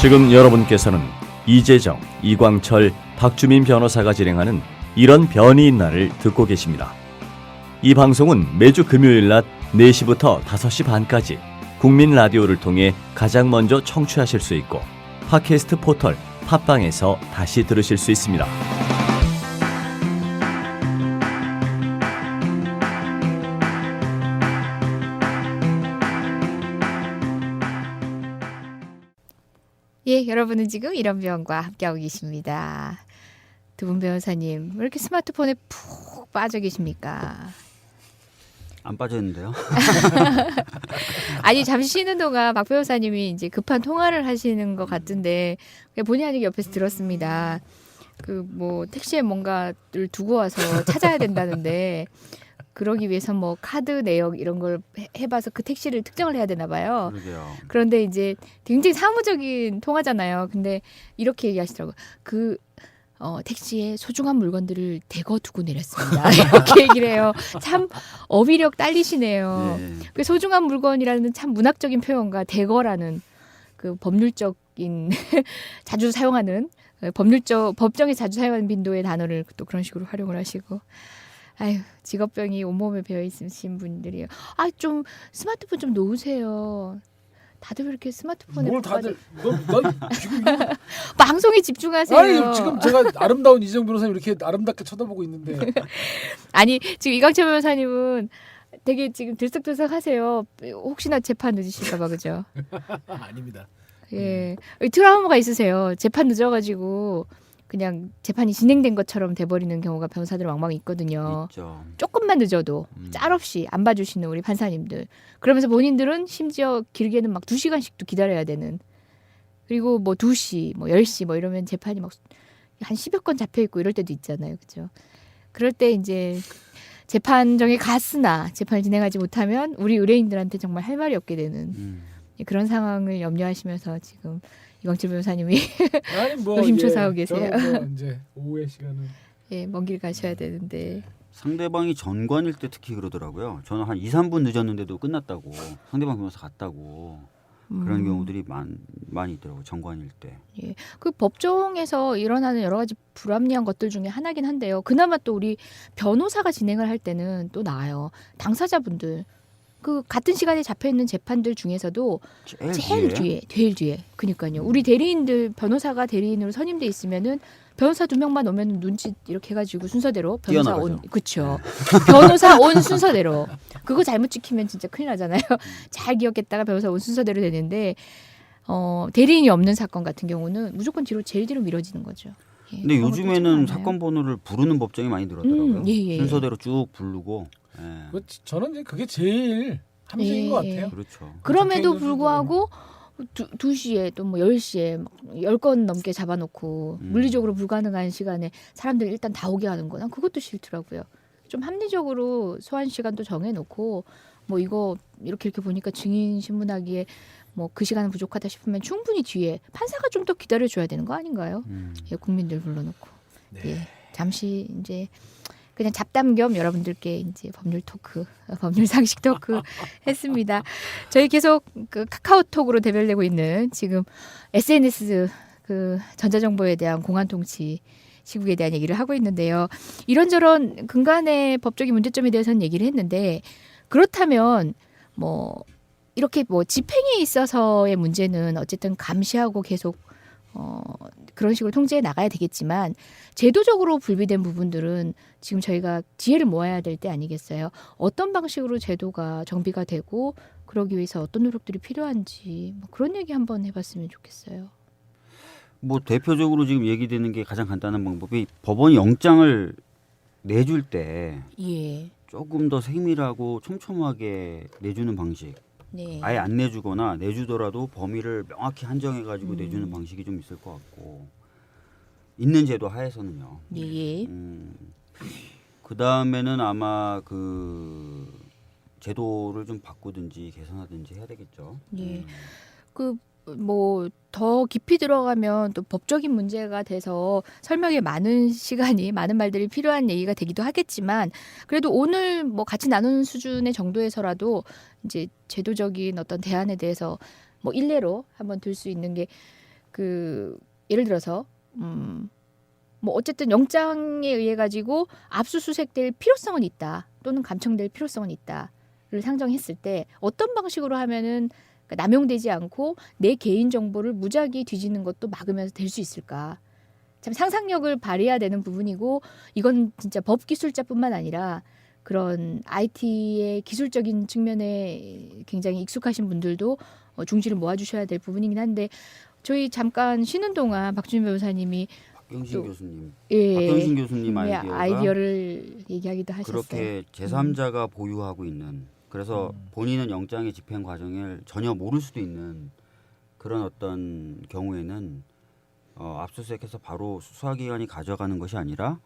지금 여러분께서는 이재정, 이광철, 박주민 변호사가 진행하는 이런 변이 있나를 듣고 계십니다. 이 방송은 매주 금요일 낮 4시부터 5시 반까지 국민 라디오를 통해 가장 먼저 청취하실 수 있고 팟캐스트 포털 팟빵에서 다시 들으실 수 있습니다. 여러분은 지금 이런 변과 함께하고 계십니다. 두 분 변호사님 왜 이렇게 스마트폰에 푹 빠져 계십니까? 안 빠졌는데요. 아니 잠시 쉬는 동안 박 변호사님이 이제 급한 통화를 하시는 것 같은데 본의 아니게 옆에서 들었습니다. 그 뭐 택시에 뭔가를 두고 와서 찾아야 된다는데 그러기 위해서 뭐 카드 내역 이런 걸 해봐서 그 택시를 특정을 해야 되나 봐요. 그러게요. 그런데 이제 굉장히 사무적인 통화잖아요. 근데 이렇게 얘기하시더라고요. 택시에 소중한 물건들을 대거 두고 내렸습니다. 이렇게 얘기를 해요. 참 어휘력 딸리시네요. 그 소중한 물건이라는 참 문학적인 표현과 대거라는 그 법률적인 자주 사용하는 법정에 자주 사용하는 빈도의 단어를 또 그런 식으로 활용을 하시고. 아유, 직업병이 온몸에 배어 있으신 분들이에요. 좀 스마트폰 좀 놓으세요. 다들 왜 이렇게 스마트폰에 뭘 다들 넌 지금 방송에 집중하세요. 아니 지금 제가 아름다운 이재용 변호사님 이렇게 아름답게 쳐다보고 있는데 아니 지금 이광철 변호사님은 되게 지금 들썩들썩하세요. 혹시나 재판 늦으실까봐 그죠? 아닙니다. 트라우마가 있으세요. 재판 늦어가지고 그냥 재판이 진행된 것처럼 돼버리는 경우가 변호사들 왕왕 있거든요. 있죠. 조금만 늦어도 짤 없이 안 봐주시는 우리 판사님들. 그러면서 본인들은 심지어 길게는 막 2시간씩도 기다려야 되는. 그리고 뭐 2시, 뭐 10시 뭐 이러면 재판이 막 한 10여 건 잡혀 있고 이럴 때도 있잖아요. 그죠? 그럴 때 이제 재판정에 갔으나 재판을 진행하지 못하면 우리 의뢰인들한테 정말 할 말이 없게 되는 그런 상황을 염려하시면서 지금 이광철 변호사님이 노심초사하고 계세요. 뭐 이제 오후의 시간은 예, 먼 길 가셔야 되는데. 상대방이 전관일 때 특히 그러더라고요. 저는 한 2, 3분 늦었는데도 끝났다고. 상대방 변호사 갔다고. 그런 경우들이 많이 있더라고요. 전관일 때. 예. 그 법정에서 일어나는 여러 가지 불합리한 것들 중에 하나긴 한데요. 그나마 또 우리 변호사가 진행을 할 때는 또 나아요. 당사자분들. 그 같은 시간에 잡혀 있는 재판들 중에서도 제일 뒤에. 그러니까요. 우리 대리인들 변호사가 대리인으로 선임돼 있으면은 변호사 2명만 오면 눈치 이렇게 해가지고 순서대로 변호사 온 그쵸. 변호사 온 순서대로 그거 잘못 지키면 진짜 큰일 나잖아요. 잘 기억했다가 변호사 온 순서대로 되는데 대리인이 없는 사건 같은 경우는 무조건 제일 뒤로 미뤄지는 거죠. 예, 근데 요즘에는 사건 번호를 부르는 법정이 많이 늘었더라고요. 예. 순서대로 쭉 부르고. 예. 저는 그게 제일 합리적인 것 같아요. 그렇죠. 그럼에도 불구하고 2시에 또 뭐 10시에 10건 넘게 잡아놓고 물리적으로 불가능한 시간에 사람들 일단 다 오게 하는 거난 그것도 싫더라고요. 좀 합리적으로 소환 시간도 정해놓고 뭐 이거 이렇게 보니까 증인 신문하기에 뭐 그 시간은 부족하다 싶으면 충분히 뒤에 판사가 좀 더 기다려줘야 되는 거 아닌가요? 예, 국민들 불러놓고. 예, 잠시 이제 그냥 잡담 겸 여러분들께 이제 법률 토크, 법률 상식 토크 했습니다. 저희 계속 그 카카오톡으로 대별되고 있는 지금 SNS 그 전자정보에 대한 공안 통치 시국에 대한 얘기를 하고 있는데요. 이런저런 근간의 법적인 문제점에 대해서는 얘기를 했는데 그렇다면 뭐 이렇게 뭐 집행에 있어서의 문제는 어쨌든 감시하고 계속 그런 식으로 통제해 나가야 되겠지만 제도적으로 불비된 부분들은 지금 저희가 지혜를 모아야 될 때 아니겠어요? 어떤 방식으로 제도가 정비가 되고 그러기 위해서 어떤 노력들이 필요한지 뭐 그런 얘기 한번 해봤으면 좋겠어요. 뭐 대표적으로 지금 얘기되는 게 가장 간단한 방법이 법원이 영장을 내줄 때 조금 더 세밀하고 촘촘하게 내주는 방식. 네. 아예 안 내주거나 내주더라도 범위를 명확히 한정해가지고 내주는 방식이 좀 있을 것 같고 있는 제도 하에서는요. 그 다음에는 아마 그 제도를 좀 바꾸든지 개선하든지 해야 되겠죠. 예. 그 뭐 더 깊이 들어가면 또 법적인 문제가 돼서 설명에 많은 시간이 많은 말들이 필요한 얘기가 되기도 하겠지만 그래도 오늘 뭐 같이 나누는 수준의 정도에서라도 이제 제도적인 어떤 대안에 대해서 뭐 일례로 한번 들 수 있는 게 그 예를 들어서 뭐 어쨌든 영장에 의해 가지고 압수수색될 필요성은 있다 또는 감청될 필요성은 있다를 상정했을 때 어떤 방식으로 하면은 그러니까 남용되지 않고 내 개인 정보를 무작위 뒤지는 것도 막으면서 될 수 있을까? 참 상상력을 발휘해야 되는 부분이고 이건 진짜 법 기술자뿐만 아니라 그런 IT의 기술적인 측면에 굉장히 익숙하신 분들도 중지를 모아주셔야 될 부분이긴 한데 저희 잠깐 쉬는 동안 박주민 변호사님이 박경신 교수님, 박경신 교수님 아이디어를 얘기하기도 하셨어요. 그렇게 제3자가 보유하고 있는 그래서 본인은 영장의 집행 과정을 전혀 모를 수도 있는 그런 어떤 경우에는 압수수색해서 바로 수사기관이 가져가는 것이 아니라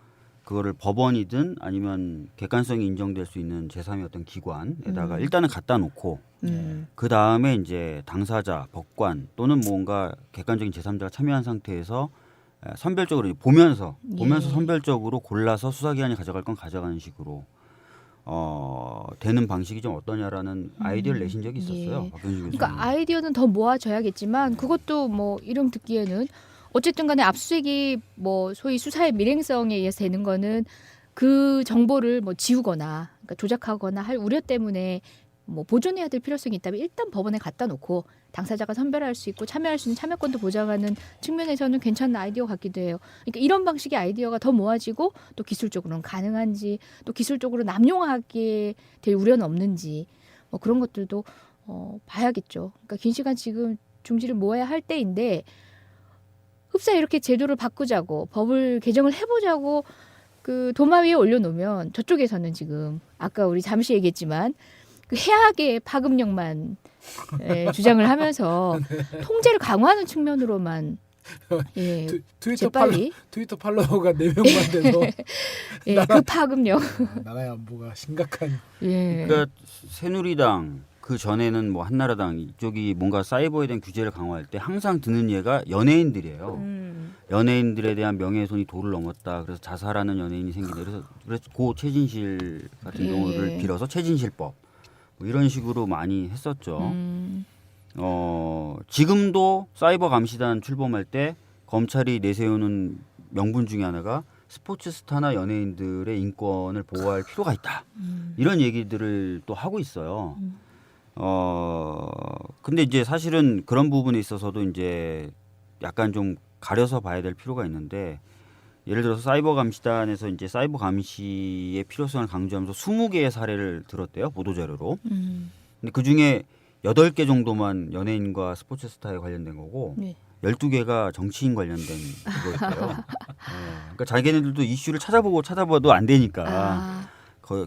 그거를 법원이든 아니면 객관성이 인정될 수 있는 제3의 어떤 기관에다가 일단은 갖다 놓고 그 다음에 이제 당사자, 법관 또는 뭔가 객관적인 제3자가 참여한 상태에서 선별적으로 보면서 선별적으로 골라서 수사기관이 가져갈 건 가져가는 식으로 되는 방식이 좀 어떠냐라는 아이디어를 내신 적이 있었어요. 박경신 교수님. 그러니까 아이디어는 더 모아져야겠지만 그것도 뭐 이름 듣기에는 어쨌든 간에 압수수색이 뭐 소위 수사의 밀행성에 의해서 되는 거는 그 정보를 뭐 지우거나 그러니까 조작하거나 할 우려 때문에 뭐 보존해야 될 필요성이 있다면 일단 법원에 갖다 놓고 당사자가 선별할 수 있고 참여할 수 있는 참여권도 보장하는 측면에서는 괜찮은 아이디어 같기도 해요. 그러니까 이런 방식의 아이디어가 더 모아지고 또 기술적으로는 가능한지 또 기술적으로 남용하게 될 우려는 없는지 뭐 그런 것들도 봐야겠죠. 그러니까 긴 시간 지금 중지를 모아야 할 때인데 흡사 이렇게 제도를 바꾸자고 법을 개정을 해보자고 그 도마 위에 올려놓으면 저쪽에서는 지금 아까 우리 잠시 얘기했지만 그 해악의 파급력만 주장을 하면서 통제를 강화하는 측면으로만 트위터 팔로워가 4명만 돼서 그 파급력 나라의 안보가 심각한. 그러니까 새누리당 그 전에는 뭐 한나라당 이쪽이 뭔가 사이버에 대한 규제를 강화할 때 항상 드는 예가 연예인들이에요. 연예인들에 대한 명예훼손이 도를 넘었다. 그래서 자살하는 연예인이 생기다. 그래서 고 최진실 같은 경우를 빌어서 최진실법 뭐 이런 식으로 많이 했었죠. 지금도 사이버 감시단 출범할 때 검찰이 내세우는 명분 중에 하나가 스포츠 스타나 연예인들의 인권을 보호할 필요가 있다. 이런 얘기들을 또 하고 있어요. 근데 이제 사실은 그런 부분에 있어서도 이제 약간 좀 가려서 봐야 될 필요가 있는데 예를 들어서 사이버 감시단에서 이제 사이버 감시의 필요성을 강조하면서 20개의 사례를 들었대요. 보도자료로. 근데 그중에 8개 정도만 연예인과 스포츠 스타에 관련된 거고 12개가 정치인 관련된 그거였대요. 그러니까 자기네들도 이슈를 찾아봐도 안 되니까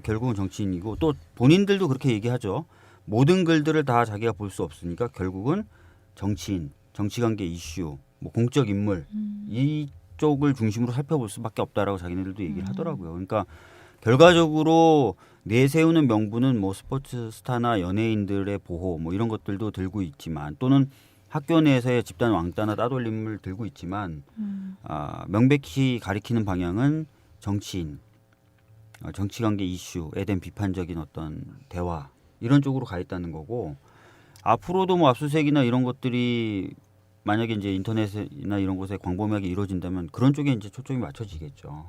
결국은 정치인이고 또 본인들도 그렇게 얘기하죠. 모든 글들을 다 자기가 볼 수 없으니까 결국은 정치인, 정치관계 이슈, 뭐 공적 인물 이쪽을 중심으로 살펴볼 수밖에 없다라고 자기네들도 얘기를 하더라고요. 그러니까 결과적으로 내세우는 명분은 뭐 스포츠 스타나 연예인들의 보호 뭐 이런 것들도 들고 있지만 또는 학교 내에서의 집단 왕따나 따돌림을 들고 있지만 명백히 가리키는 방향은 정치인, 정치관계 이슈에 대한 비판적인 어떤 대화 이런 쪽으로 가 있다는 거고 앞으로도 뭐 압수수색이나 이런 것들이 만약에 이제 인터넷이나 이런 곳에 광범위하게 이루어진다면 그런 쪽에 이제 초점이 맞춰지겠죠.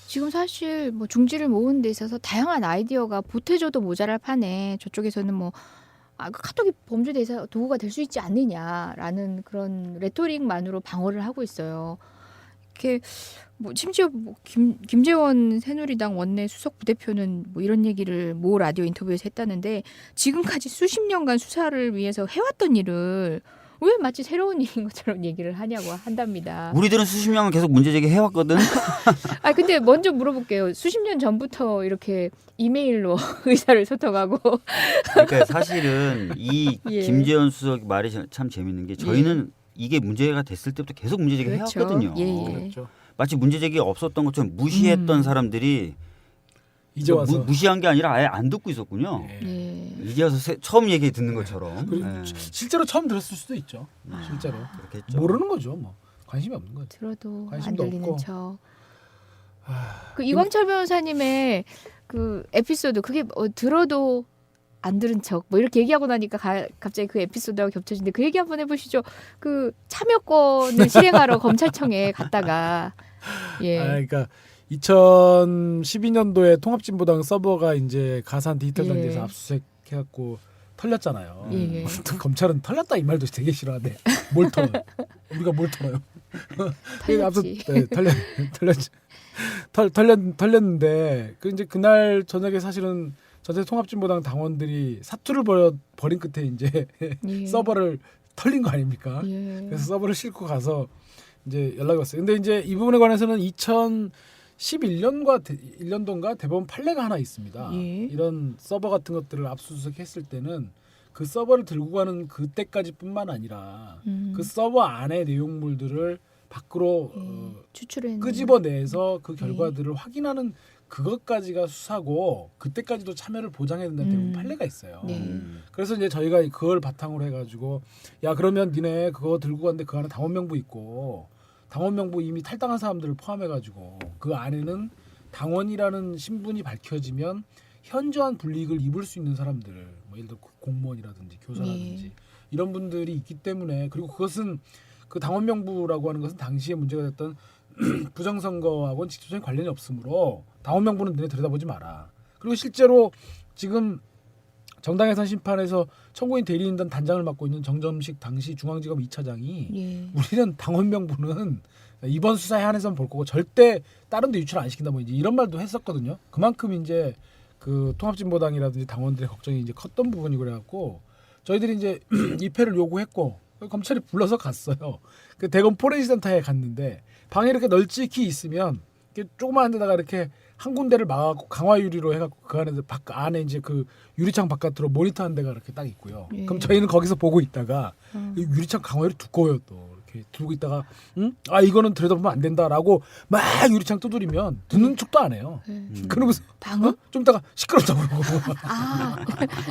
지금 사실 뭐 중지를 모으는 데 있어서 다양한 아이디어가 보태줘도 모자랄 판에 저쪽에서는 뭐 그 카톡이 범죄 대상 도구가 될 수 있지 않느냐라는 그런 레토릭만으로 방어를 하고 있어요. 이렇게 뭐 심지어 뭐 김재원 새누리당 원내 수석 부대표는 뭐 이런 얘기를 모 라디오 인터뷰에서 했다는데 지금까지 수십 년간 수사를 위해서 해왔던 일을 왜 마치 새로운 일인 것처럼 얘기를 하냐고 한답니다. 우리들은 수십 년간 계속 문제 제기해왔거든. 근데 먼저 물어볼게요. 수십 년 전부터 이렇게 이메일로 의사를 소통하고. 그러니까 사실은 이 김재원 수석 말이 참 재밌는 게 저희는 이게 문제가 됐을 때부터 계속 문제 제기 해왔거든요. 그렇죠. 마치 문제 제기가 없었던 것처럼 무시했던 사람들이 이제 와서 무시한 게 아니라 아예 안 듣고 있었군요. 이제 와서 처음 얘기 듣는 것처럼. 실제로 처음 들었을 수도 있죠. 실제로 그렇겠죠. 모르는 거죠. 뭐 관심이 없는 거죠. 들어도 안 관심도 들리는 없고. 척. 그 이광철 변호사님의 그 에피소드 그게 들어도 안 들은 척 뭐 이렇게 얘기하고 나니까 갑자기 그 에피소드하고 겹쳐지는데 그 얘기 한번 해보시죠. 그 참여권을 실행하러 검찰청에 갔다가 그러니까 2012년도에 통합진보당 서버가 이제 가산 디지털 단지에서 압수수색해갖고 털렸잖아요. 검찰은 털렸다 이 말도 되게 싫어하는데 뭘 털어요? 우리가 뭘 털어요? 털렸는데 그 이제 그날 저녁에 사실은 전체 통합진보당 당원들이 사투를 벌인 끝에 이제 서버를 털린 거 아닙니까? 그래서 서버를 싣고 가서 이제 연락이 왔어요. 근데 이제 이 부분에 관해서는 1년도인가 대법원 판례가 하나 있습니다. 이런 서버 같은 것들을 압수수색했을 때는 그 서버를 들고 가는 그때까지뿐만 아니라 그 서버 안의 내용물들을 밖으로 끄집어내서 그 결과들을 확인하는 그것까지가 수사고 그때까지도 참여를 보장해야 된다는 대부분 판례가 있어요. 그래서 이제 저희가 그걸 바탕으로 해가지고 야 그러면 니네 그거 들고 갔는데 그 안에 당원명부 있고 당원명부 이미 탈당한 사람들을 포함해가지고 그 안에는 당원이라는 신분이 밝혀지면 현저한 불이익을 입을 수 있는 사람들 뭐 예를 들어 공무원이라든지 교사라든지 이런 분들이 있기 때문에 그리고 그것은 그 당원명부라고 하는 것은 당시에 문제가 됐던 부정선거하고는 직접적인 관련이 없으므로 당원명부는 너네 들여다보지 마라. 그리고 실제로 지금 정당해산 심판에서 청구인 대리인단 단장을 맡고 있는 정점식 당시 중앙지검 2차장이 우리는 당원명부는 이번 수사에 한해서만 볼 거고 절대 다른 데 유출 안 시킨다 뭐 이제 이런 말도 했었거든요. 그만큼 이제 그 통합진보당이라든지 당원들의 걱정이 이제 컸던 부분이 그래갖고 저희들이 이제 입회를 요구했고 검찰이 불러서 갔어요. 그 대검 포렌식 센터에 갔는데 방에 이렇게 널찍히 있으면 이렇게 조그마한 데다가 이렇게 한 군데를 막아갖고 강화 유리로 해갖고 그 안에 이제 그 유리창 바깥으로 모니터한 데가 이렇게 딱 있고요. 예. 그럼 저희는 거기서 보고 있다가 이 유리창 강화 유리 두꺼워요 또. 이렇게 들고 있다가 이거는 들여다보면 안 된다라고 막 유리창 두드리면 듣는 척도 안 해요. 그러면서 방어? 좀 있다가 시끄럽다고 그러고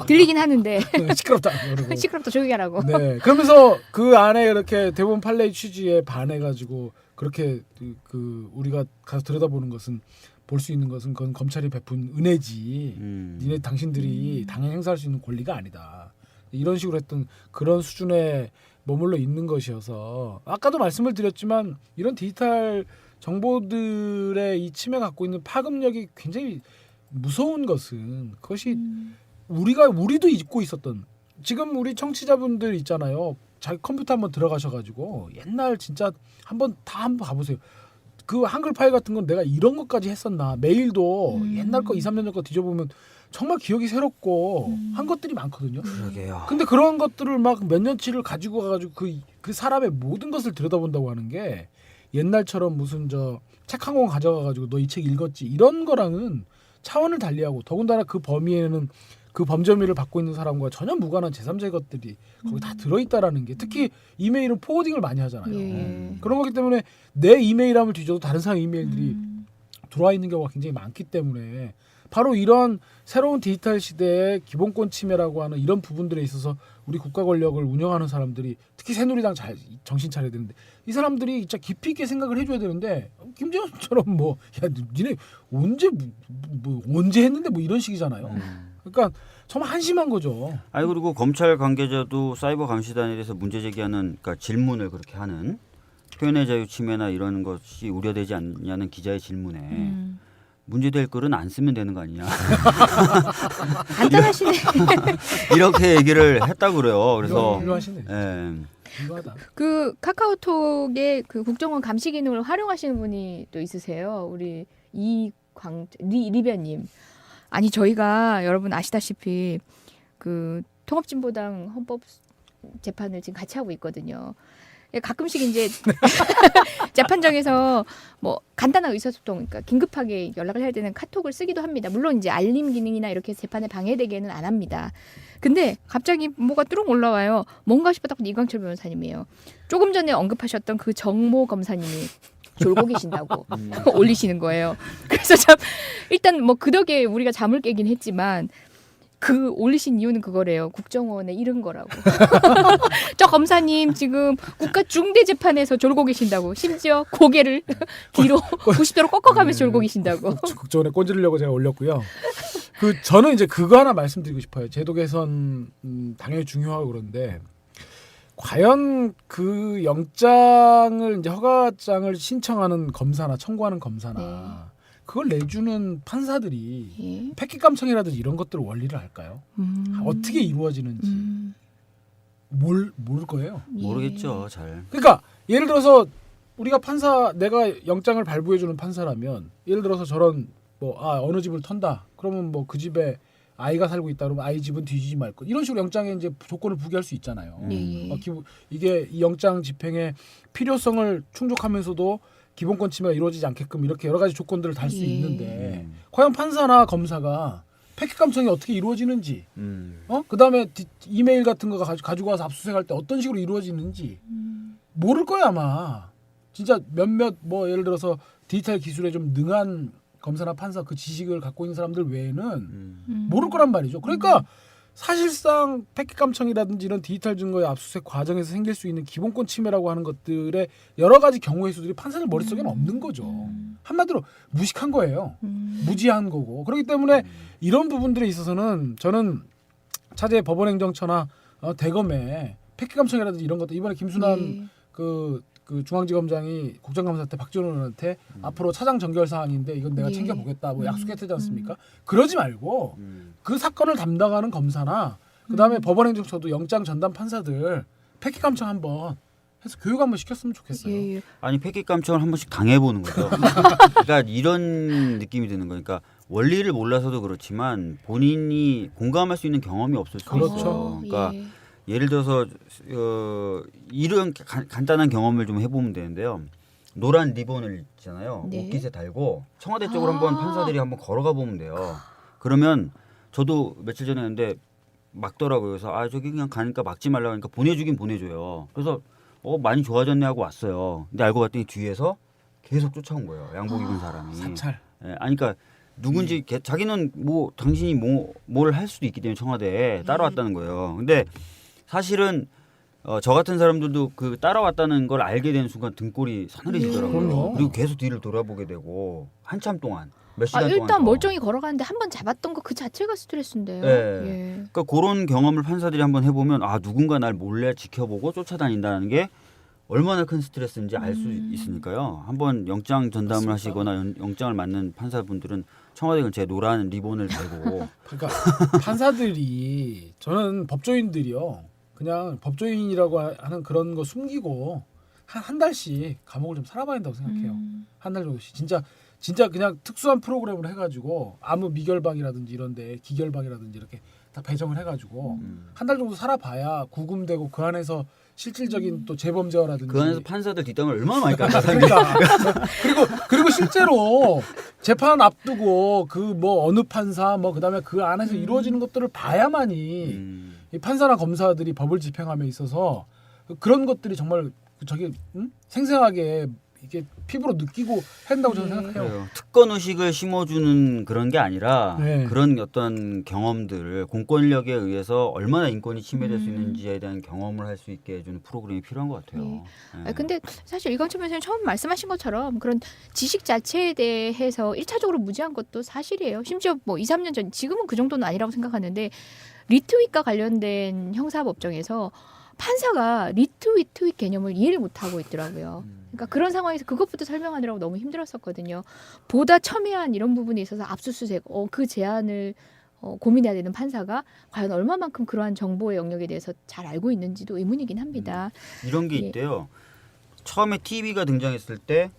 들리긴 하는데 시끄럽다 그러고 시끄럽다 조용히 하라고. 네, 그러면서 그 안에 이렇게 대법원 판례 취지에 반해가지고 그렇게 그 우리가 가서 들여다보는 것은 볼 수 있는 것은 그건 검찰이 베푼 은혜지. 니네 당신들이 당연히 행사할 수 있는 권리가 아니다. 이런 식으로 했던 그런 수준의 머물러 있는 것이어서 아까도 말씀을 드렸지만 이런 디지털 정보들의 이 침해 갖고 있는 파급력이 굉장히 무서운 것은 그것이 우리도 잊고 있었던 지금 우리 청취자분들 있잖아요. 자기 컴퓨터 한번 들어가셔가지고 옛날 진짜 한번 봐보세요. 그 한글 파일 같은 건 내가 이런 것까지 했었나 메일도 옛날 거 2, 3년 전 거 뒤져보면 정말 기억이 새롭고 한 것들이 많거든요. 그러게요. 근데 그런 것들을 막 몇 년치를 가지고 가가지고 그 사람의 모든 것을 들여다본다고 하는 게 옛날처럼 무슨 저 책 한 권 가져가가지고 너 이 책 읽었지 이런 거랑은 차원을 달리하고 더군다나 그 범위에는 그 범죄미를 받고 있는 사람과 전혀 무관한 제3자의 것들이 거기 다 들어있다라는 게 특히 이메일은 포워딩을 많이 하잖아요. 그런 거기 때문에 내 이메일함을 뒤져도 다른 사람 이메일들이 들어와 있는 경우가 굉장히 많기 때문에 바로 이런 새로운 디지털 시대의 기본권 침해라고 하는 이런 부분들에 있어서 우리 국가 권력을 운영하는 사람들이 특히 새누리당 잘 정신 차려야 되는데 이 사람들이 진짜 깊이 있게 생각을 해줘야 되는데 김재원처럼 니네 언제 했는데 뭐 이런 식이잖아요. 그러니까 정말 한심한 거죠. 아니 그리고 검찰 관계자도 사이버 감시단에 대해서 문제 제기하는 그러니까 질문을 그렇게 하는 표현의 자유 침해나 이런 것이 우려되지 않냐는 기자의 질문에 문제될 글은 안 쓰면 되는 거 아니냐. 간단하시네. 이렇게 얘기를 했다고 그래요. 그래서 훌륭하시네. 그 카카오톡의 그 국정원 감시 기능을 활용하시는 분이 또 있으세요. 우리 리변님. 아니 저희가 여러분 아시다시피 그 통합진보당 헌법 재판을 지금 같이 하고 있거든요. 가끔씩 이제 재판정에서 뭐 간단한 의사소통, 그러니까 긴급하게 연락을 해야 되는 카톡을 쓰기도 합니다. 물론 이제 알림 기능이나 이렇게 재판에 방해되게는 안 합니다. 근데 갑자기 뭐가 뚜룩 올라와요. 뭔가 싶었다고 이광철 변호사님이에요. 조금 전에 언급하셨던 그 정모 검사님이 졸고 계신다고 올리시는 거예요. 그래서 참 일단 뭐 그 덕에 우리가 잠을 깨긴 했지만 그 올리신 이유는 그거래요. 국정원에 잃은 거라고. 저 검사님 지금 국가 중대재판에서 졸고 계신다고. 심지어 고개를 뒤로 90도로 꺾어가면서 졸고 계신다고. 국정원에 꼰지르려고 제가 올렸고요. 저는 이제 그거 하나 말씀드리고 싶어요. 제도 개선 당연히 중요하고 그런데 과연 그 영장을 이제 허가장을 신청하는 검사나 청구하는 검사나 그걸 내주는 판사들이 패킷 감청이라든지 이런 것들을 원리를 알까요? 어떻게 이루어지는지 모를 거예요. 모르겠죠, 잘. 그러니까 예를 들어서 우리가 내가 영장을 발부해주는 판사라면 예를 들어서 저런 어느 집을 턴다. 그러면 뭐 그 집에 아이가 살고 있다 그러면 아이 집은 뒤지지 말 것. 이런 식으로 영장에 이제 조건을 부기할 수 있잖아요. 이게 이 영장 집행의 필요성을 충족하면서도 기본권 침해가 이루어지지 않게끔 이렇게 여러 가지 조건들을 달 수 있는데 과연 판사나 검사가 패킷 감청이 어떻게 이루어지는지, 그다음에 이메일 같은 거 가지고 와서 압수수색할 때 어떤 식으로 이루어지는지 모를 거야 아마. 진짜 몇몇 예를 들어서 디지털 기술에 좀 능한 검사나 판사 그 지식을 갖고 있는 사람들 외에는 모를 거란 말이죠. 그러니까 사실상 패킷 감청이라든지 이런 디지털 증거의 압수수색 과정에서 생길 수 있는 기본권 침해라고 하는 것들의 여러 가지 경우의 수들이 판사들 머릿속에는 없는 거죠. 한마디로 무식한 거예요. 무지한 거고. 그렇기 때문에 이런 부분들에 있어서는 저는 차제 법원행정처나 대검에 패킷 감청이라든지 이런 것들 이번에 김순환 그 중앙지검장이 국정감사 때 박지원 의원한테 앞으로 차장 전결 사항인데 이건 내가 챙겨보겠다 약속했지 않습니까? 그러지 말고 그 사건을 담당하는 검사나 그다음에 법원행정처도 영장 전담 판사들 패킷 감청 한번 해서 교육 한번 시켰으면 좋겠어요. 아니 패킷 감청을 한 번씩 당해보는 거죠. 그러니까 이런 느낌이 드는 거니까 원리를 몰라서도 그렇지만 본인이 공감할 수 있는 경험이 없을 수 있어요. 그러니까 예를 들어서 이런 간단한 경험을 좀 해보면 되는데요. 노란 리본을 있잖아요. 네. 옷깃에 달고 청와대 쪽으로 한번 판사들이 한번 걸어가 보면 돼요. 그러면 저도 며칠 전에 했는데 막더라고요. 그래서 저기 그냥 가니까 막지 말라고 하니까 보내주긴 보내줘요. 그래서 많이 좋아졌네 하고 왔어요. 근데 알고 봤더니 뒤에서 계속 쫓아온 거예요. 양복 입은 사람이. 사찰. 예, 그러니까 누군지 자기는 뭐 당신이 뭘 할 수도 있기 때문에 청와대에 따라왔다는 거예요. 근데 사실은 저 같은 사람들도 그 따라왔다는 걸 알게 되는 순간 등골이 서늘해지더라고요. 그리고 계속 뒤를 돌아보게 되고 한참 동안 몇 시간 동안. 일단 멀쩡히 걸어가는데 한 번 잡았던 거 그 자체가 스트레스인데요. 네. 예. 그러니까 그런 경험을 판사들이 한번 해보면 누군가 날 몰래 지켜보고 쫓아다닌다는 게 얼마나 큰 스트레스인지 알 수 있으니까요. 한번 영장 전담을 맞습니다. 하시거나 영장을 맡는 판사분들은 청와대 근처에 노란 리본을 달고. 그러니까 판사들이 저는 법조인들이요. 그냥 법조인이라고 하는 그런 거 숨기고 한 달씩 감옥을 좀 살아봐야 된다고 생각해요. 한 달 정도씩 진짜 그냥 특수한 프로그램을 해가지고 아무 미결방이라든지 이런데 기결방이라든지 이렇게 다 배정을 해가지고 한 달 정도 살아봐야 구금되고 그 안에서 실질적인 또 재범죄라든지 그 안에서 판사들 뒷담을 얼마나 많이 깎아. 그러니까 그리고 실제로 재판 앞두고 그 뭐 어느 판사 뭐 그다음에 그 안에서 이루어지는 것들을 봐야만이 이 판사나 검사들이 법을 집행함에 있어서 그런 것들이 정말 생생하게 이게 피부로 느끼고 해야 된다고 저는 생각해요. 그래요. 특권 의식을 심어주는 그런 게 아니라 네. 그런 어떤 경험들을 공권력에 의해서 얼마나 인권이 침해될 수 있는지에 대한 경험을 할 수 있게 해주는 프로그램이 필요한 것 같아요. 네. 근데 사실 이광철 변호사님 처음 말씀하신 것처럼 그런 지식 자체에 대해서 1차적으로 무지한 것도 사실이에요. 심지어 뭐 2, 3년 전, 지금은 그 정도는 아니라고 생각하는데 리트윗과 관련된 형사법정에서 판사가 리트윗 개념을 이해를 못하고 있더라고요. 그러니까 그런 상황에서 그것부터 설명하느라고 너무 힘들었었거든요. 보다 첨예한 이런 부분에 있어서 압수수색, 그 제안을 고민해야 되는 판사가 과연 얼마만큼 그러한 정보의 영역에 대해서 잘 알고 있는지도 의문이긴 합니다. 이런 게 있대요. 처음에 TV가 등장했을 때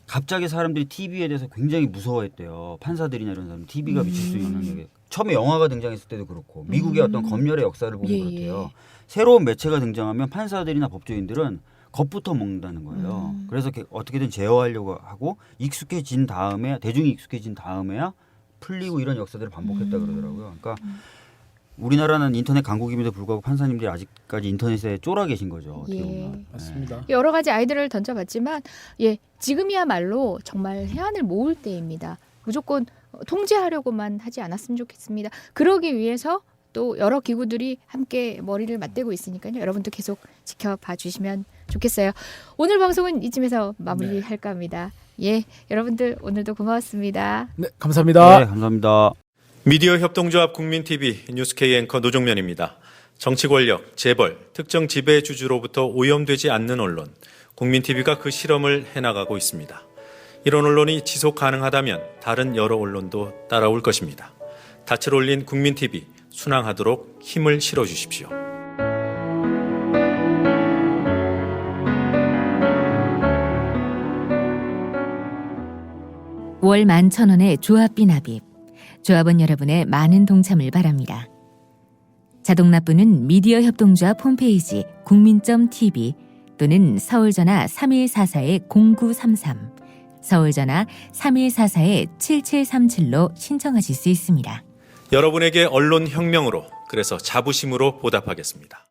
갑자기 사람들이 TV에 대해서 굉장히 무서워했대요. 판사들이나 이런 사람 TV가 미칠 수 있는 영역에. 처음에 영화가 등장했을 때도 그렇고 미국의 어떤 검열의 역사를 보면 그렇대요. 새로운 매체가 등장하면 판사들이나 법조인들은 겁부터 먹는다는 거예요. 그래서 어떻게든 제어하려고 하고 대중이 익숙해진 다음에야 풀리고 이런 역사들을 반복했다 그러더라고요. 그러니까 우리나라는 인터넷 강국임에도 불구하고 판사님들이 아직까지 인터넷에 쫄아 계신 거죠. 어떻게 보면. 맞습니다. 여러 가지 아이디어를 던져봤지만 지금이야말로 정말 해안을 모을 때입니다. 무조건 통제하려고만 하지 않았으면 좋겠습니다. 그러기 위해서 또 여러 기구들이 함께 머리를 맞대고 있으니까요. 여러분도 계속 지켜봐 주시면 좋겠어요. 오늘 방송은 이쯤에서 마무리할까 합니다. 여러분들 오늘도 고마웠습니다. 네, 감사합니다. 네, 감사합니다. 미디어 협동조합 국민TV 뉴스K 앵커 노종면입니다. 정치 권력, 재벌, 특정 지배 주주로부터 오염되지 않는 언론, 국민TV가 그 실험을 해나가고 있습니다. 이런 언론이 지속 가능하다면 다른 여러 언론도 따라올 것입니다. 닻을 올린 국민TV, 순항하도록 힘을 실어주십시오. 월 11,000원의 조합비 납입. 조합원 여러분의 많은 동참을 바랍니다. 자동 납부는 미디어 협동조합 홈페이지 국민.tv 또는 서울전화 3144-0933, 서울전화 3144-7737로 신청하실 수 있습니다. 여러분에게 언론 혁명으로, 그래서 자부심으로 보답하겠습니다.